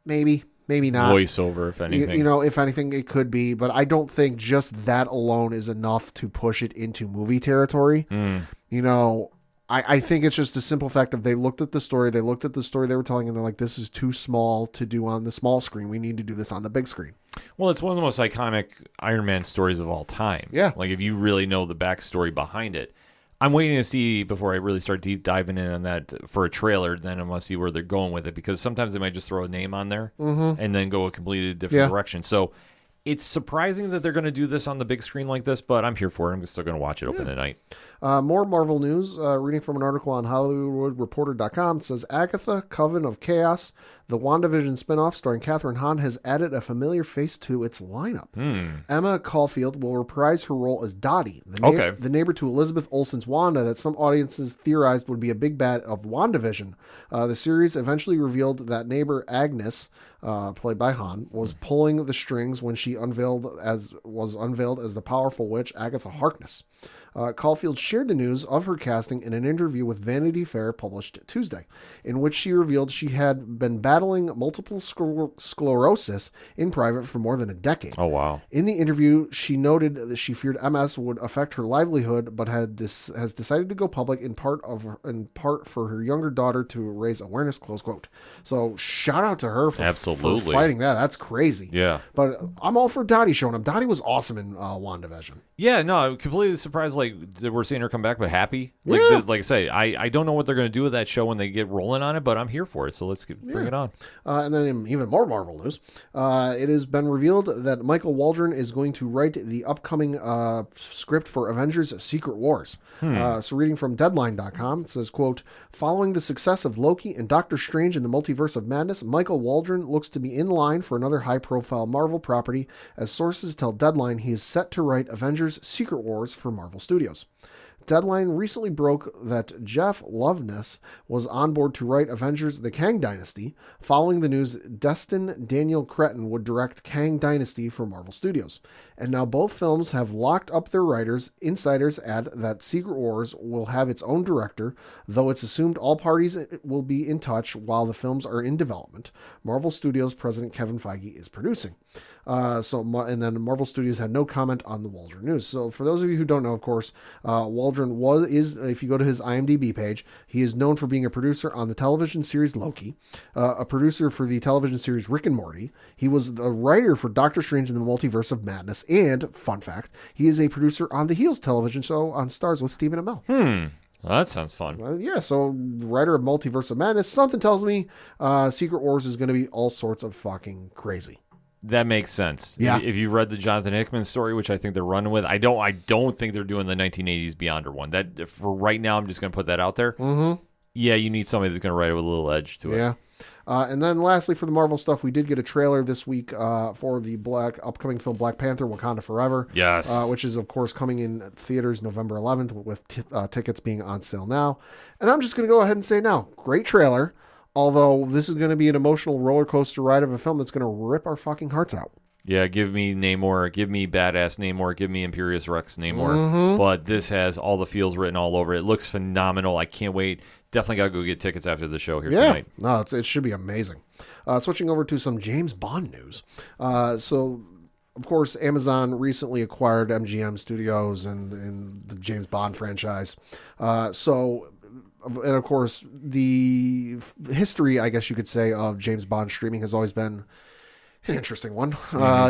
Maybe not. Voiceover, if anything. If anything, it could be, but I don't think just that alone is enough to push it into movie territory. I think it's just a simple fact of they looked at the story they were telling, and they're like, this is too small to do on the small screen. We need to do this on the big screen. Well, it's one of the most iconic Iron Man stories of all time. Yeah. Like, if you really know the backstory behind it. I'm waiting to see, before I really start deep diving in on that for a trailer, then I want to see where they're going with it, because sometimes they might just throw a name on there and then go a completely different direction. So it's surprising that they're going to do this on the big screen like this, but I'm here for it. I'm still going to watch it open tonight. More Marvel news, reading from an article on HollywoodReporter.com, it says Agatha, Coven of Chaos, the WandaVision spinoff starring Kathryn Hahn, has added a familiar face to its lineup. Emma Caulfield will reprise her role as Dottie, the neighbor to Elizabeth Olsen's Wanda that some audiences theorized would be a big bad of WandaVision. The series eventually revealed that neighbor Agnes, played by Hahn, was pulling the strings when she was unveiled as the powerful witch Agatha Harkness. Caulfield shared the news of her casting in an interview with Vanity Fair published Tuesday, in which she revealed she had been battling multiple sclerosis in private for more than a decade. Oh, wow. In the interview, she noted that she feared MS would affect her livelihood, but has decided to go public in part for her younger daughter to raise awareness, close quote. So shout out to her for fighting that. That's crazy. Yeah. But I'm all for Dottie showing up. Dottie was awesome in WandaVision. Yeah, no, I'm completely surprised that we're seeing her come back, but happy. Like I say, I don't know what they're going to do with that show when they get rolling on it, but I'm here for it, so let's bring it on. And then in even more Marvel news, it has been revealed that Michael Waldron is going to write the upcoming script for Avengers Secret Wars. So reading from Deadline.com, it says, quote, following the success of Loki and Doctor Strange in the Multiverse of Madness, Michael Waldron looks to be in line for another high-profile Marvel property. As sources tell Deadline, he is set to write Avengers Secret Wars for Marvel Studios. Deadline recently broke that Jeff Loveness was on board to write Avengers The Kang Dynasty. Following the news, Destin Daniel Cretton would direct Kang Dynasty for Marvel Studios. And now both films have locked up their writers. Insiders add that Secret Wars will have its own director, though it's assumed all parties will be in touch while the films are in development. Marvel Studios president Kevin Feige is producing. And then Marvel Studios had no comment on the Waldron news. So for those of you who don't know, of course, Waldron is, if you go to his IMDb page, he is known for being a producer on the television series Loki, a producer for the television series Rick and Morty. He was the writer for Doctor Strange in the Multiverse of Madness, and fun fact, he is a producer on the Heels television show on Stars with Stephen Amell. Well, that sounds fun. So writer of Multiverse of Madness. Something tells me Secret Wars is going to be all sorts of fucking crazy. That makes sense. Yeah. If you've read the Jonathan Hickman story, which I think they're running with, I don't think they're doing the 1980s Beyonder one. That for right now, I'm just going to put that out there. Mm-hmm. Yeah, you need somebody that's going to write it with a little edge to it. Yeah. And then lastly, for the Marvel stuff, we did get a trailer this week for the upcoming film Black Panther: Wakanda Forever. Yes. Which is, of course, coming in theaters November 11th with tickets being on sale now. And I'm just going to go ahead and say now, great trailer. Although this is going to be an emotional roller coaster ride of a film that's going to rip our fucking hearts out. Yeah, give me Namor, give me badass Namor, give me Imperious Rex Namor. Mm-hmm. But this has all the feels written all over it. It looks phenomenal. I can't wait. Definitely got to go get tickets after the show here tonight. No, it should be amazing. Switching over to some James Bond news. So, of course, Amazon recently acquired MGM Studios and the James Bond franchise. And of course, the history, I guess you could say, of James Bond streaming has always been an interesting one.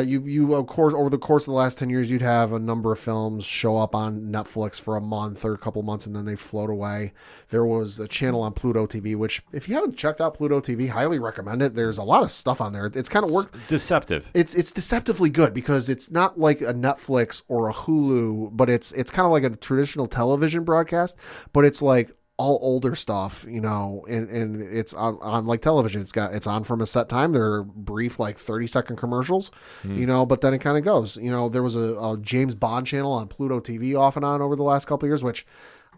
You of course, over the course of the last 10 years, you'd have a number of films show up on Netflix for a month or a couple months, and then they float away. There was a channel on Pluto TV, which, if you haven't checked out Pluto TV, highly recommend it. There's a lot of stuff on there. It's kind of deceptive. It's deceptively good because it's not like a Netflix or a Hulu, but it's kind of like a traditional television broadcast, but it's like all older stuff, and it's on like television. It's on from a set time. They're brief, like 30-second commercials, but then it kind of goes. There was a James Bond channel on Pluto TV off and on over the last couple of years, which,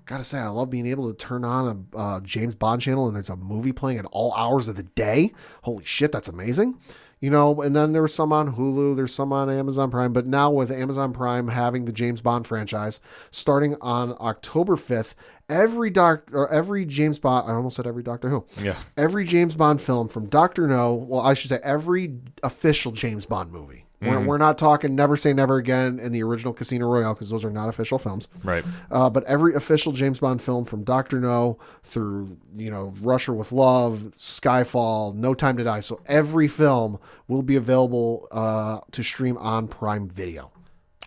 gotta say, I love being able to turn on a James Bond channel and there's a movie playing at all hours of the day. Holy shit, that's amazing. And then there was some on Hulu, there's some on Amazon Prime, but now with Amazon Prime having the James Bond franchise starting on October 5th, every James Bond, I almost said every Doctor Who. Yeah. Every James Bond film from Dr. No, well, I should say every official James Bond movie. We're not talking Never Say Never Again and the original Casino Royale, because those are not official films. Right. But every official James Bond film from Dr. No through, Russia with Love, Skyfall, No Time to Die. So every film will be available to stream on Prime Video.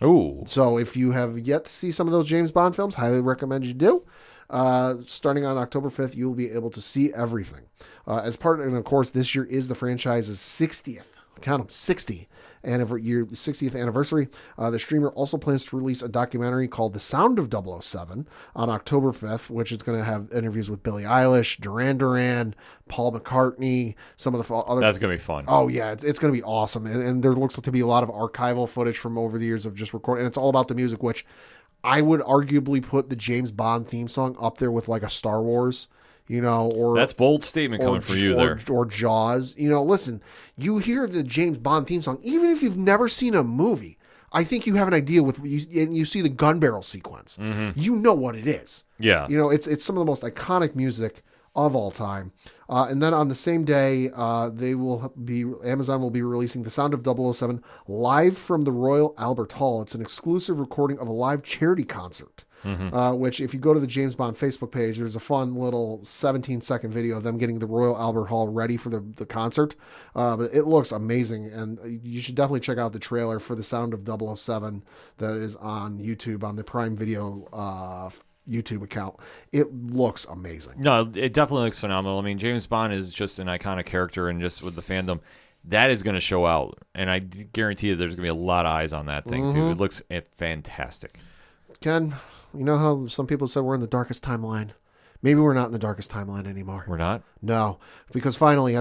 Ooh. So if you have yet to see some of those James Bond films, highly recommend you do. Starting on October 5th, you will be able to see everything. And of course, this year is the franchise's 60th. Count them, 60. Your 60th anniversary. The streamer also plans to release a documentary called The Sound of 007 on October 5th, which is going to have interviews with Billie Eilish, Duran Duran, Paul McCartney, some of the other. That's going to be fun. Oh, yeah. It's going to be awesome. And there looks to be a lot of archival footage from over the years of just recording. And it's all about the music, which I would arguably put the James Bond theme song up there with like a Star Wars. Or that's bold statement coming from you there. Or Jaws. Listen, you hear the James Bond theme song, even if you've never seen a movie. I think you have an idea with you see the gun barrel sequence. You know what it is. Yeah. You know, it's some of the most iconic music of all time. And then on the same day, Amazon will be releasing The Sound of 007 live from the Royal Albert Hall. It's an exclusive recording of a live charity concert. Which, if you go to the James Bond Facebook page, there's a fun little 17-second video of them getting the Royal Albert Hall ready for the concert. But it looks amazing, and you should definitely check out the trailer for The Sound of 007 that is on YouTube, on the Prime Video YouTube account. It looks amazing. No, it definitely looks phenomenal. I mean, James Bond is just an iconic character, and just with the fandom, that is going to show out. And I guarantee you there's going to be a lot of eyes on that thing, too. It looks fantastic. Ken, you know how some people said we're in the darkest timeline? Maybe we're not in the darkest timeline anymore. We're not? No, because finally,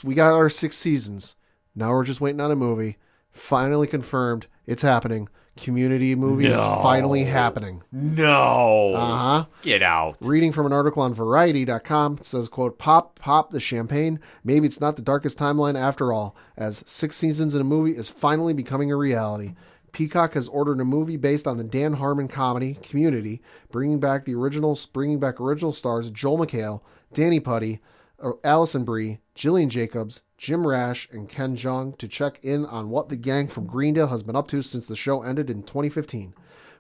we got our 6 seasons. Now we're just waiting on a movie. Finally confirmed. It's happening. Community movie is finally happening. No. Get out. Reading from an article on Variety.com, it says, quote, pop the champagne. Maybe it's not the darkest timeline after all, as 6 seasons in a movie is finally becoming a reality. Peacock has ordered a movie based on the Dan Harmon comedy Community, bringing back original stars Joel McHale, Danny Putty, Alison Brie, Gillian Jacobs, Jim Rash, and Ken Jeong to check in on what the gang from Greendale has been up to since the show ended in 2015.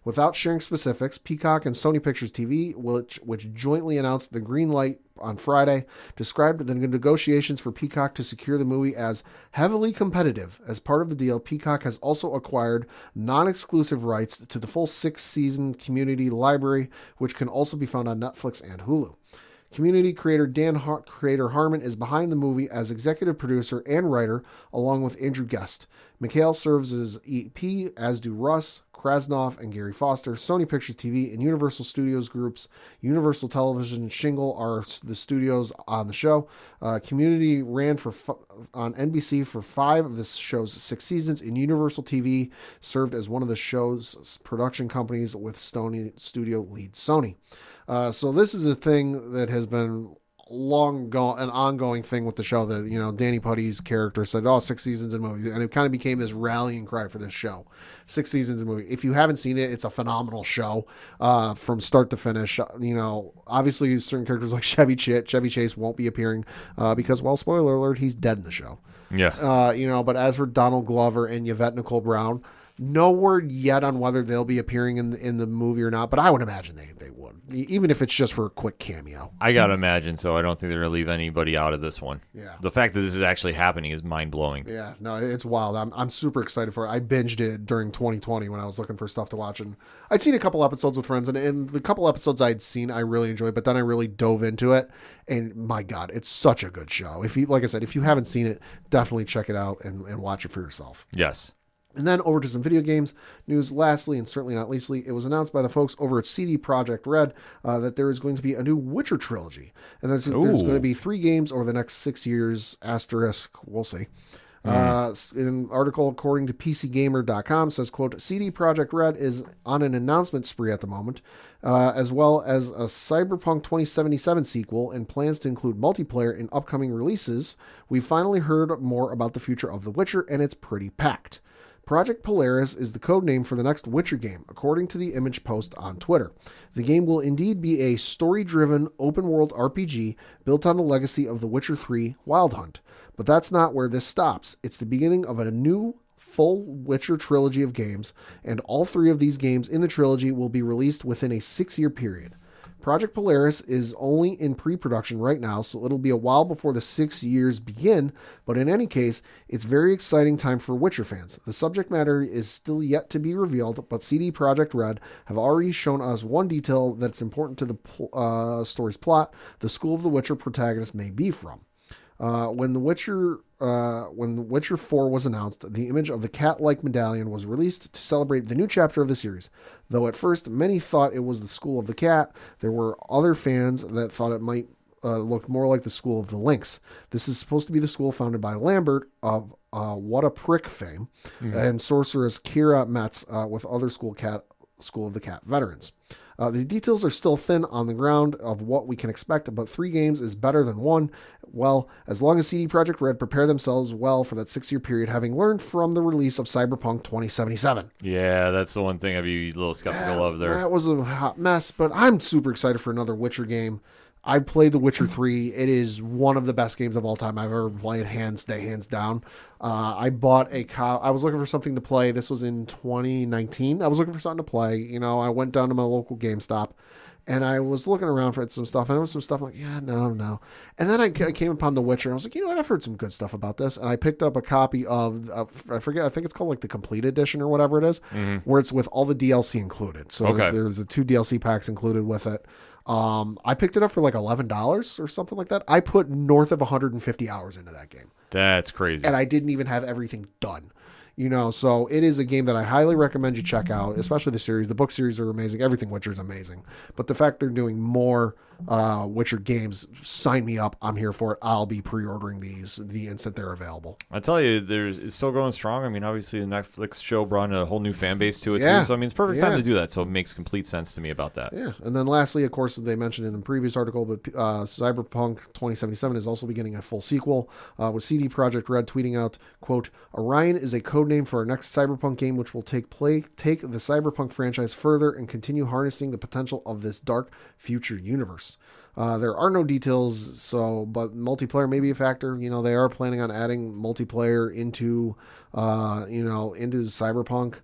Without sharing specifics, Peacock and Sony Pictures TV, which jointly announced the green light on Friday, described the negotiations for Peacock to secure the movie as heavily competitive. As part of the deal, Peacock has also acquired non-exclusive rights to the full 6-season Community library, which can also be found on Netflix and Hulu. Community creator Creator Harmon is behind the movie as executive producer and writer, along with Andrew Guest. McHale serves as EP, as do Russ, Krasnov, and Gary Foster. Sony Pictures TV and Universal Studios Group's Universal Television Shingle are the studios on the show. Community ran on NBC for 5 of the show's 6 seasons, and Universal TV served as one of the show's production companies with studio lead Sony. So this is a thing that has been an ongoing thing with the show, that, you know, Danny Putty's character said, 6 seasons in a movie, and it kind of became this rallying cry for this show. 6 seasons in a movie. If you haven't seen it, it's a phenomenal show from start to finish. You know, obviously certain characters like Chevy Chase won't be appearing because, well, spoiler alert, he's dead in the show. Yeah. You know, but as for Donald Glover and Yvette Nicole Brown, no word yet on whether they'll be appearing in the movie or not, but I would imagine they would, even if it's just for a quick cameo. I gotta imagine so. I don't think they're gonna leave anybody out of this one. Yeah. The fact that this is actually happening is mind-blowing. Yeah, no, it's wild. I'm super excited for it. I binged it during 2020 when I was looking for stuff to watch, and I'd seen a couple episodes with friends, and the couple episodes I'd seen I really enjoyed, but then I really dove into it, and my God, it's such a good show. If you, like I said, if you haven't seen it, definitely check it out and watch it for yourself. Yes. And then over to some video games news. Lastly, and certainly not leastly, it was announced by the folks over at CD Projekt Red that there is going to be a new Witcher trilogy. And there's going to be 3 games over the next 6 years, asterisk, we'll see. In an article according to PCGamer.com says, quote, CD Projekt Red is on an announcement spree at the moment, as well as a Cyberpunk 2077 sequel, and plans to include multiplayer in upcoming releases. We finally heard more about the future of The Witcher, and it's pretty packed. Project Polaris is the code name for the next Witcher game, according to the image post on Twitter. The game will indeed be a story-driven, open-world RPG built on the legacy of The Witcher 3 Wild Hunt. But that's not where this stops. It's the beginning of a new full Witcher trilogy of games, and all 3 of these games in the trilogy will be released within a 6-year period. Project Polaris is only in pre-production right now, so it'll be a while before the 6 years begin, but in any case, it's a very exciting time for Witcher fans. The subject matter is still yet to be revealed, but CD Projekt Red have already shown us one detail that's important to the story's plot: the school of the Witcher protagonist may be from. When The Witcher 4 was announced, the image of the cat-like medallion was released to celebrate the new chapter of the series. Though at first many thought it was the School of the Cat, there were other fans that thought it might look more like the School of the Lynx. This is supposed to be the school founded by Lambert of What a Prick fame, and sorceress Kira Metz with other School of the Cat veterans. The details are still thin on the ground of what we can expect, but 3 games is better than 1. Well, as long as CD Projekt Red prepare themselves well for that 6-year period, having learned from the release of Cyberpunk 2077. Yeah, that's the one thing I'd be a little skeptical of there. That was a hot mess, but I'm super excited for another Witcher game. I played The Witcher 3. It is one of the best games of all time I've ever played, hands down. I bought I was looking for something to play. This was in 2019. I was looking for something to play. You know, I went down to my local GameStop, and I was looking around for some stuff, and there was some stuff I'm like, yeah, no. And then I came upon The Witcher, and I was like, you know what, I've heard some good stuff about this. And I picked up a copy of, I forget, I think it's called like the Complete Edition or whatever it is, where it's with all the DLC included. So there's the 2 DLC packs included with it. I picked it up for like $11 or something like that. I put north of 150 hours into that game. That's crazy. And I didn't even have everything done. You know, so it is a game that I highly recommend you check out, especially the series. The book series are amazing. Everything Witcher is amazing. But the fact they're doing more Witcher games, sign me up. I'm here for it. I'll be pre-ordering these the instant they're available. I tell you, it's still going strong. I mean, obviously the Netflix show brought a whole new fan base to it too. So I mean, it's perfect time to do that. So it makes complete sense to me about that. Yeah. And then lastly, of course, they mentioned in the previous article, but Cyberpunk 2077 is also beginning a full sequel with CD Projekt Red tweeting out, quote, "Orion is a codename for our next Cyberpunk game, which will take the Cyberpunk franchise further and continue harnessing the potential of this dark future universe." There are no details, but multiplayer may be a factor. You know, they are planning on adding multiplayer into Cyberpunk.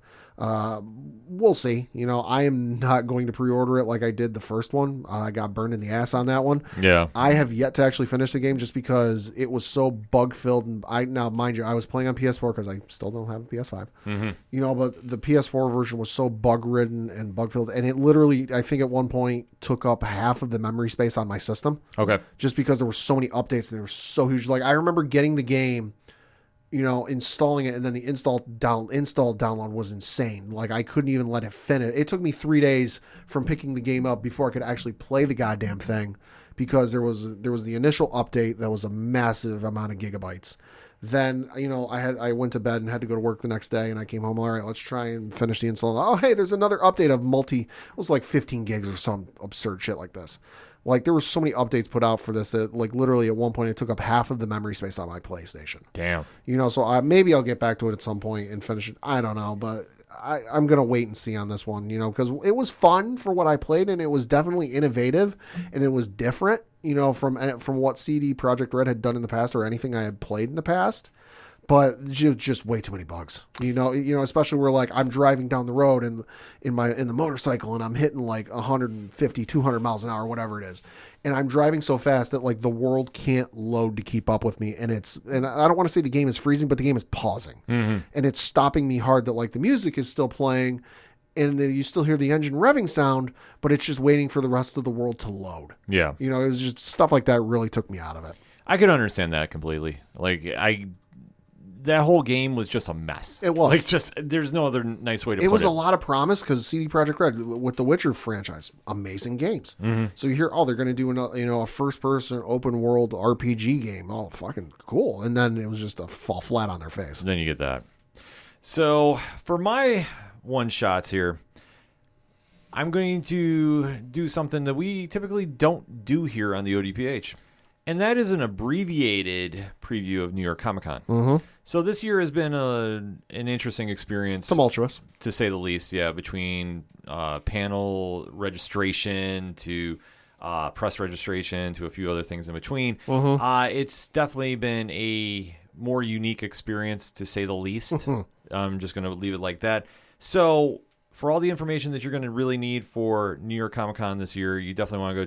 We'll see. You know, I am not going to pre-order it like I did the first one. I got burned in the ass on that one. Yeah. I have yet to actually finish the game just because it was so bug-filled. And now, mind you, I was playing on PS4 because I still don't have a PS5. Mm-hmm. You know, but the PS4 version was so bug-ridden and bug-filled. And it literally, I think at one point, took up half of the memory space on my system. Okay. Just because there were so many updates and they were so huge. Like, I remember getting the game, you know, installing it, and then the install download was insane. Like, I couldn't even let it finish. It took me 3 days from picking the game up before I could actually play the goddamn thing, because there was the initial update that was a massive amount of gigabytes. Then, you know, I went to bed and had to go to work the next day, and I came home, all right, let's try and finish the install. Oh, hey, there's another update of it was like 15 gigs or some absurd shit like this. Like, there were so many updates put out for this that, like, literally at one point it took up half of the memory space on my PlayStation. Damn. You know, so maybe I'll get back to it at some point and finish it. I don't know, but I'm going to wait and see on this one, you know, because it was fun for what I played, and it was definitely innovative, and it was different, you know, from what CD Projekt Red had done in the past or anything I had played in the past. But just way too many bugs, you know, especially where, like, I'm driving down the road and in the motorcycle, and I'm hitting like 150, 200 miles an hour, whatever it is. And I'm driving so fast that, like, the world can't load to keep up with me. And I don't want to say the game is freezing, but the game is pausing, and it's stopping me hard that, like, the music is still playing and you still hear the engine revving sound, but it's just waiting for the rest of the world to load. Yeah. You know, it was just stuff like that really took me out of it. I can understand that completely. Like, that whole game was just a mess. It was. Like, there's no other nice way to put it. It was a lot of promise because CD Projekt Red with the Witcher franchise, amazing games. So you hear, they're going to do a first-person open world RPG game. Oh, fucking cool! And then it was just a fall flat on their face. Then you get that. So for my one-shots here, I'm going to do something that we typically don't do here on the ODPH. And that is an abbreviated preview of New York Comic Con. Mm-hmm. So this year has been an interesting experience. Tumultuous. To say the least, yeah, between panel registration to press registration to a few other things in between. It's definitely been a more unique experience, to say the least. I'm just going to leave it like that. So for all the information that you're going to really need for New York Comic Con this year, you definitely want to go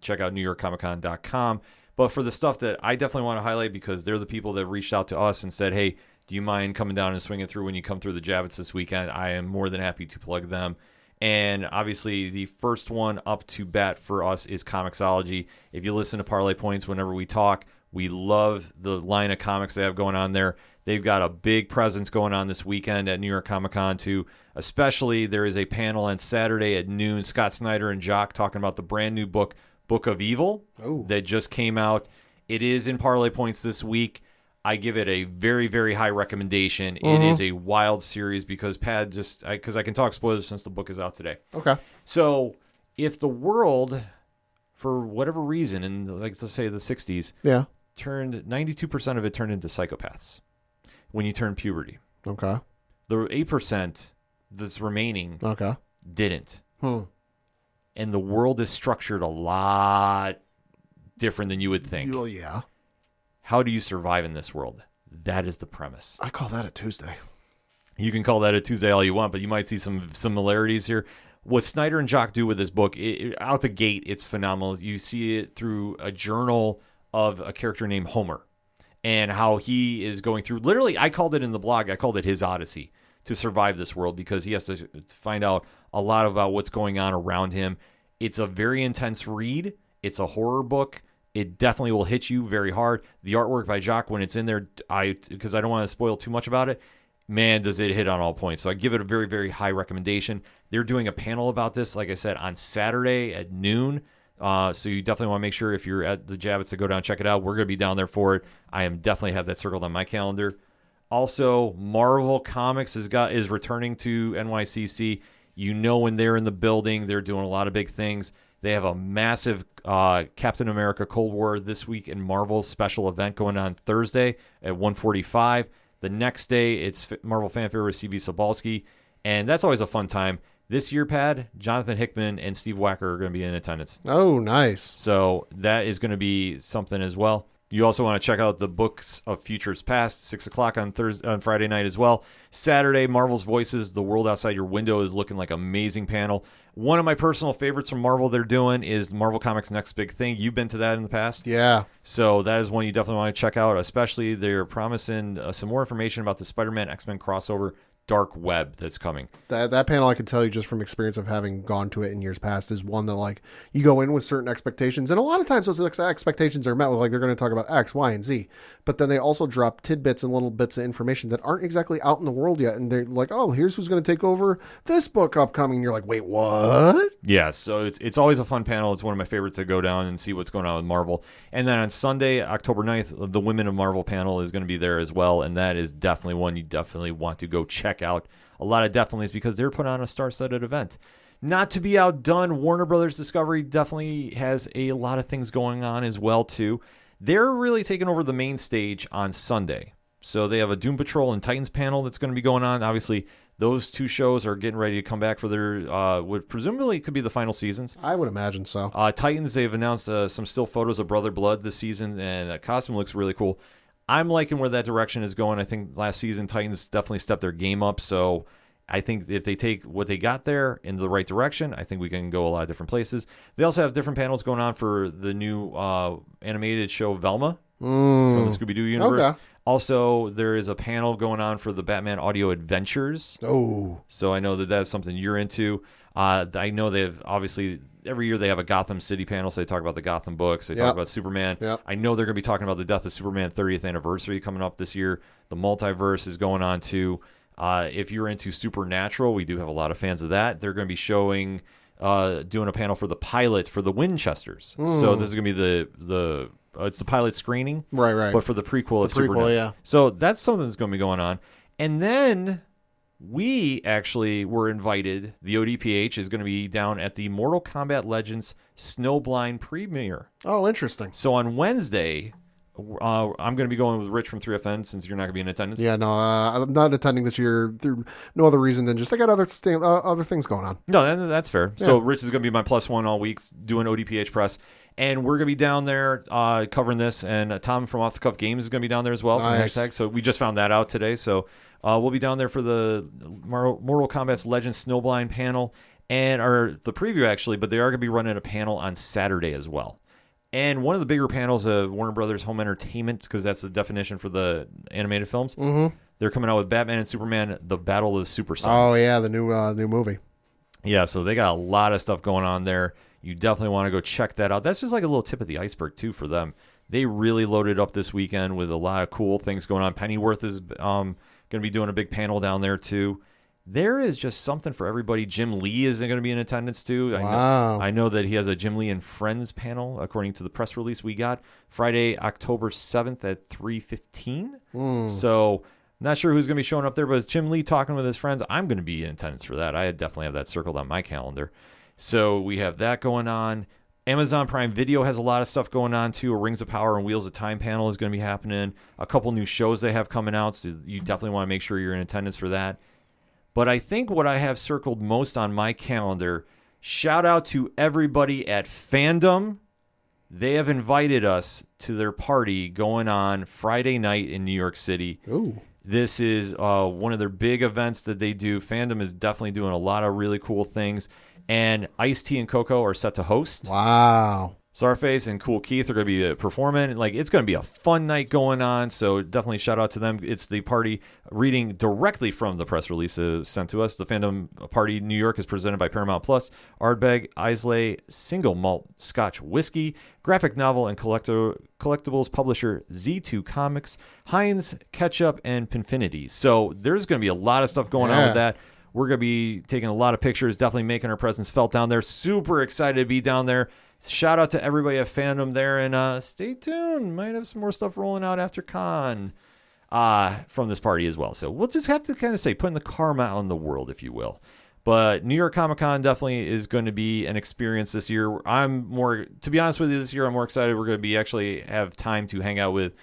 check out NewYorkComicCon.com. But for the stuff that I definitely want to highlight, because they're the people that reached out to us and said, hey, do you mind coming down and swinging through when you come through the Javits this weekend? I am more than happy to plug them. And obviously the first one up to bat for us is Comixology. If you listen to Parlay Points whenever we talk, we love the line of comics they have going on there. They've got a big presence going on this weekend at New York Comic Con too. Especially there is a panel on Saturday at noon. Scott Snyder and Jock talking about the brand new book of Evil that just came out. It is in Parlay Points this week. I give it a very, very high recommendation. It is a wild series because because I can talk spoilers since the book is out today. Okay. So if the world, for whatever reason, in like let's say the 60s, turned 92% of it turned into psychopaths when you turn puberty. Okay. The 8% that's remaining didn't. And the world is structured a lot different than you would think. Well, yeah. How do you survive in this world? That is the premise. I call that a Tuesday. You can call that a Tuesday all you want, but you might see some similarities here. What Snyder and Jock do with this book, out the gate, it's phenomenal. You see it through a journal of a character named Homer and how he is going through. Literally, I called it in the blog, I called it his Odyssey to survive this world because he has to find out a lot about what's going on around him. It's a very intense read. It's a horror book. It definitely will hit you very hard. The artwork by Jock, when it's in there, because I don't want to spoil too much about it, man, does it hit on all points. So I give it a very, very high recommendation. They're doing a panel about this, like I said, on Saturday at noon. So you definitely want to make sure if you're at the Javits to go down and check it out. We're going to be down there for it. I am definitely have that circled on my calendar. Also, Marvel Comics is returning to NYCC. You know when they're in the building, they're doing a lot of big things. They have a massive Captain America Cold War this week in Marvel special event going on Thursday at 1:45. The next day, it's Marvel Fanfare with CB Sobalski, and that's always a fun time. This year, Pad, Jonathan Hickman and Steve Wacker are going to be in attendance. Oh, nice. So that is going to be something as well. You also want to check out the Books of Futures Past, 6 o'clock on Friday night as well. Saturday, Marvel's Voices, The World Outside Your Window is looking like an amazing panel. One of my personal favorites from Marvel they're doing is Marvel Comics' Next Big Thing. You've been to that in the past? Yeah. So that is one you definitely want to check out, especially they're promising some more information about the Spider-Man X-Men crossover Dark Web that's coming. That panel, I can tell you just from experience of having gone to it in years past, is one that like you go in with certain expectations, and a lot of times those expectations are met with like they're going to talk about X, Y, and Z, but then they also drop tidbits and little bits of information that aren't exactly out in the world yet, and they're like, oh, here's who's going to take over this book upcoming. And you're like, wait, what? Yeah, so it's always a fun panel. It's one of my favorites to go down and see what's going on with Marvel. And then on Sunday, October 9th, the Women of Marvel panel is going to be there as well, and that is definitely one you definitely want to go check out. A lot of definitely's because they're putting on a star-studded event. Not to be outdone, Warner Brothers Discovery definitely has a lot of things going on as well, too. They're really taking over the main stage on Sunday. So they have a Doom Patrol and Titans panel that's going to be going on. Obviously, those two shows are getting ready to come back for their, what presumably could be the final seasons. I would imagine so. Titans, they've announced some still photos of Brother Blood this season, and that costume looks really cool. I'm liking where that direction is going. I think last season, Titans definitely stepped their game up, so I think if they take what they got there in the right direction, I think we can go a lot of different places. They also have different panels going on for the new animated show Velma from the Scooby-Doo universe. Okay. Also, there is a panel going on for the Batman Audio Adventures. Oh. So I know that that's something you're into. I know they've obviously every year they have a Gotham City panel, so they talk about the Gotham books. They talk about Superman. Yep. I know they're going to be talking about the Death of Superman 30th anniversary coming up this year. The multiverse is going on too. If you're into Supernatural, we do have a lot of fans of that. They're going to be showing, doing a panel for the pilot for the Winchesters. So this is going to be the it's the pilot screening, right? But for the prequel of Supernatural. Yeah. So that's something that's going to be going on. And then we actually were invited. The ODPH is going to be down at the Mortal Kombat Legends Snowblind premiere. Oh, interesting. So on Wednesday, I'm going to be going with Rich from 3FN since you're not going to be in attendance. Yeah, no, I'm not attending this year through no other reason than just I got other things going on. No, that's fair. Yeah. So Rich is going to be my +1 all week doing ODPH press. And we're going to be down there covering this. And Tom from Off the Cuff Games is going to be down there as well. Nice. From #. So we just found that out today. So we'll be down there for the Mortal Kombat's Legends Snowblind panel. Or the preview, actually. But they are going to be running a panel on Saturday as well. And one of the bigger panels of Warner Brothers Home Entertainment, because that's the definition for the animated films, they're coming out with Batman and Superman, The Battle of the Super Sons. Oh, yeah, the new movie. Yeah, so they got a lot of stuff going on there. You definitely want to go check that out. That's just like a little tip of the iceberg, too, for them. They really loaded up this weekend with a lot of cool things going on. Pennyworth is going to be doing a big panel down there, too. There is just something for everybody. Jim Lee is going to be in attendance, too. Wow. I know that he has a Jim Lee and Friends panel, according to the press release we got, Friday, October 7th at 3:15. So not sure who's going to be showing up there, but it's Jim Lee talking with his friends. I'm going to be in attendance for that. I definitely have that circled on my calendar. So we have that going on. Amazon Prime Video has a lot of stuff going on too. A Rings of Power and Wheels of Time panel is going to be happening. A couple new shows they have coming out, so you definitely want to make sure you're in attendance for that. But I think what I have circled most on my calendar, shout out to everybody at Fandom. They have invited us to their party going on Friday night in New York City. Ooh. This is one of their big events that they do. Fandom is definitely doing a lot of really cool things. And Ice-T and Coco are set to host. Wow. Sarface and Cool Keith are going to be performing. Like, it's going to be a fun night going on, so definitely shout out to them. It's the party reading directly from the press release sent to us. The Fandom Party New York is presented by Paramount Plus, Ardbeg, Islay, Single Malt Scotch Whiskey, graphic novel and collectibles publisher Z2 Comics, Heinz Ketchup, and Pinfinity. So there's going to be a lot of stuff going on with that. We're going to be taking a lot of pictures, definitely making our presence felt down there. Super excited to be down there. Shout out to everybody at Fandom there, and stay tuned. Might have some more stuff rolling out after con from this party as well. So we'll just have to kind of say, putting the karma out in the world, if you will. But New York Comic Con definitely is going to be an experience this year. To be honest with you, this year I'm more excited. We're going to be actually have time to hang out with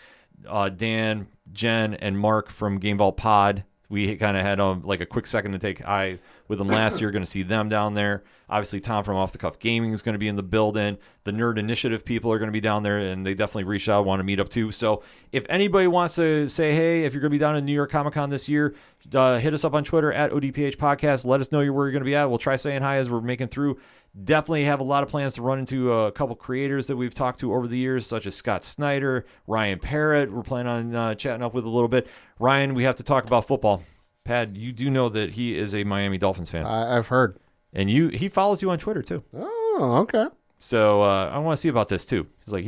Dan, Jen, and Mark from Game Vault Pod. We kind of had like a quick second to take eye with them last year. Going to see them down there. Obviously, Tom from Off the Cuff Gaming is going to be in the building. The Nerd Initiative people are going to be down there, and they definitely reached out, want to meet up too. So if anybody wants to say, hey, if you're going to be down in New York Comic Con this year, hit us up on Twitter at ODPH Podcast. Let us know where you're going to be at. We'll try saying hi as we're making through. Definitely have a lot of plans to run into a couple creators that we've talked to over the years, such as Scott Snyder, Ryan Parrott. We're planning on chatting up with a little bit. Ryan, we have to talk about football. Pad, you do know that he is a Miami Dolphins fan. I've heard. And he follows you on Twitter, too. Oh, okay. So I want to see about this, too. He's like,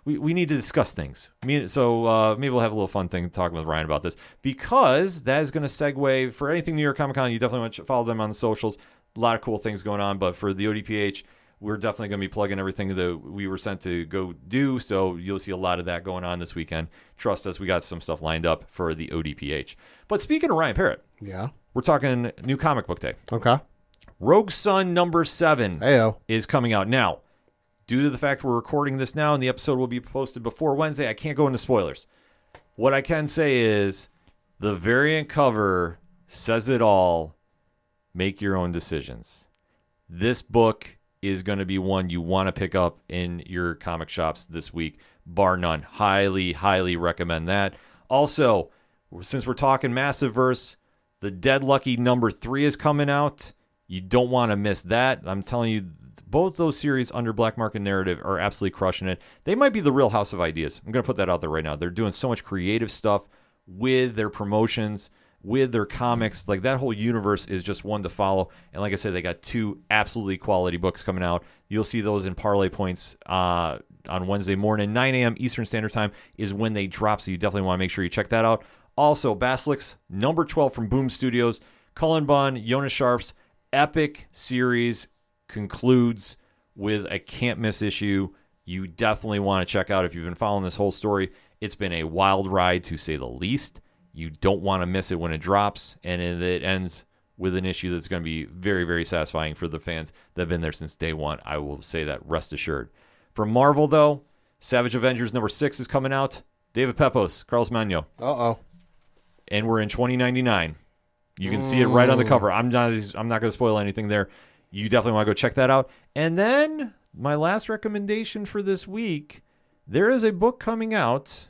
we need to discuss things. So maybe we'll have a little fun thing talking with Ryan about this. Because that is going to segue for anything New York Comic Con. You definitely want to follow them on the socials. A lot of cool things going on. But for the ODPH, we're definitely going to be plugging everything that we were sent to go do. So you'll see a lot of that going on this weekend. Trust us, we got some stuff lined up for the ODPH. But speaking of Ryan Parrott, yeah, we're talking New Comic Book Day. Okay. Rogue Sun number 7 Heyo. is coming out. Now, due to the fact we're recording this now and the episode will be posted before Wednesday, I can't go into spoilers. What I can say is the variant cover says it all. Make your own decisions. This book is going to be one you want to pick up in your comic shops this week, bar none. Highly, highly recommend that. Also, since we're talking Massiveverse, the Dead Lucky number 3 is coming out. You don't want to miss that. I'm telling you, both those series under Black Market Narrative are absolutely crushing it. They might be the real House of Ideas. I'm going to put that out there right now. They're doing so much creative stuff with their promotions, with their comics. Like, that whole universe is just one to follow. And like I said, they got 2 absolutely quality books coming out. You'll see those in Parlay Points on Wednesday morning. 9 a.m. Eastern Standard Time is when they drop, so you definitely want to make sure you check that out. Also, Basilisk, number 12 from Boom Studios. Cullen Bunn, Jonas Sharf's epic series concludes with a can't-miss issue. You definitely want to check out if you've been following this whole story. It's been a wild ride, to say the least. You don't want to miss it when it drops, and it ends with an issue that's going to be very, very satisfying for the fans that have been there since day one. I will say that, rest assured. For Marvel, though, Savage Avengers number 6 is coming out. David Pepos, Carlos Magno. Uh-oh. And we're in 2099. You can see it right on the cover. I'm not going to spoil anything there. You definitely want to go check that out. And then my last recommendation for this week, there is a book coming out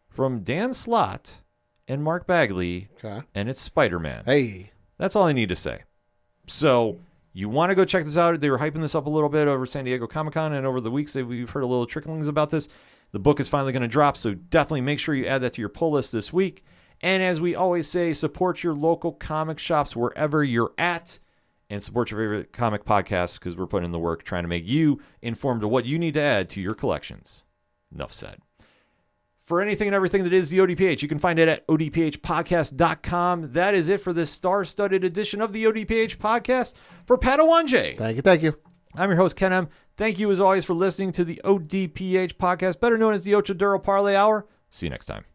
from Dan Slott and Mark Bagley, and it's Spider-Man. Hey. That's all I need to say. So you want to go check this out. They were hyping this up a little bit over San Diego Comic-Con, and over the weeks we've heard a little tricklings about this. The book is finally going to drop, so definitely make sure you add that to your pull list this week. And as we always say, support your local comic shops wherever you're at, and support your favorite comic podcasts, because we're putting in the work trying to make you informed of what you need to add to your collections. Enough said. For anything and everything that is the ODPH, you can find it at odphpodcast.com. That is it for this star-studded edition of the ODPH podcast. For Padawanje. Thank you. I'm your host, Ken M. Thank you, as always, for listening to the ODPH podcast, better known as the Ocho Duro Parlay Hour. See you next time.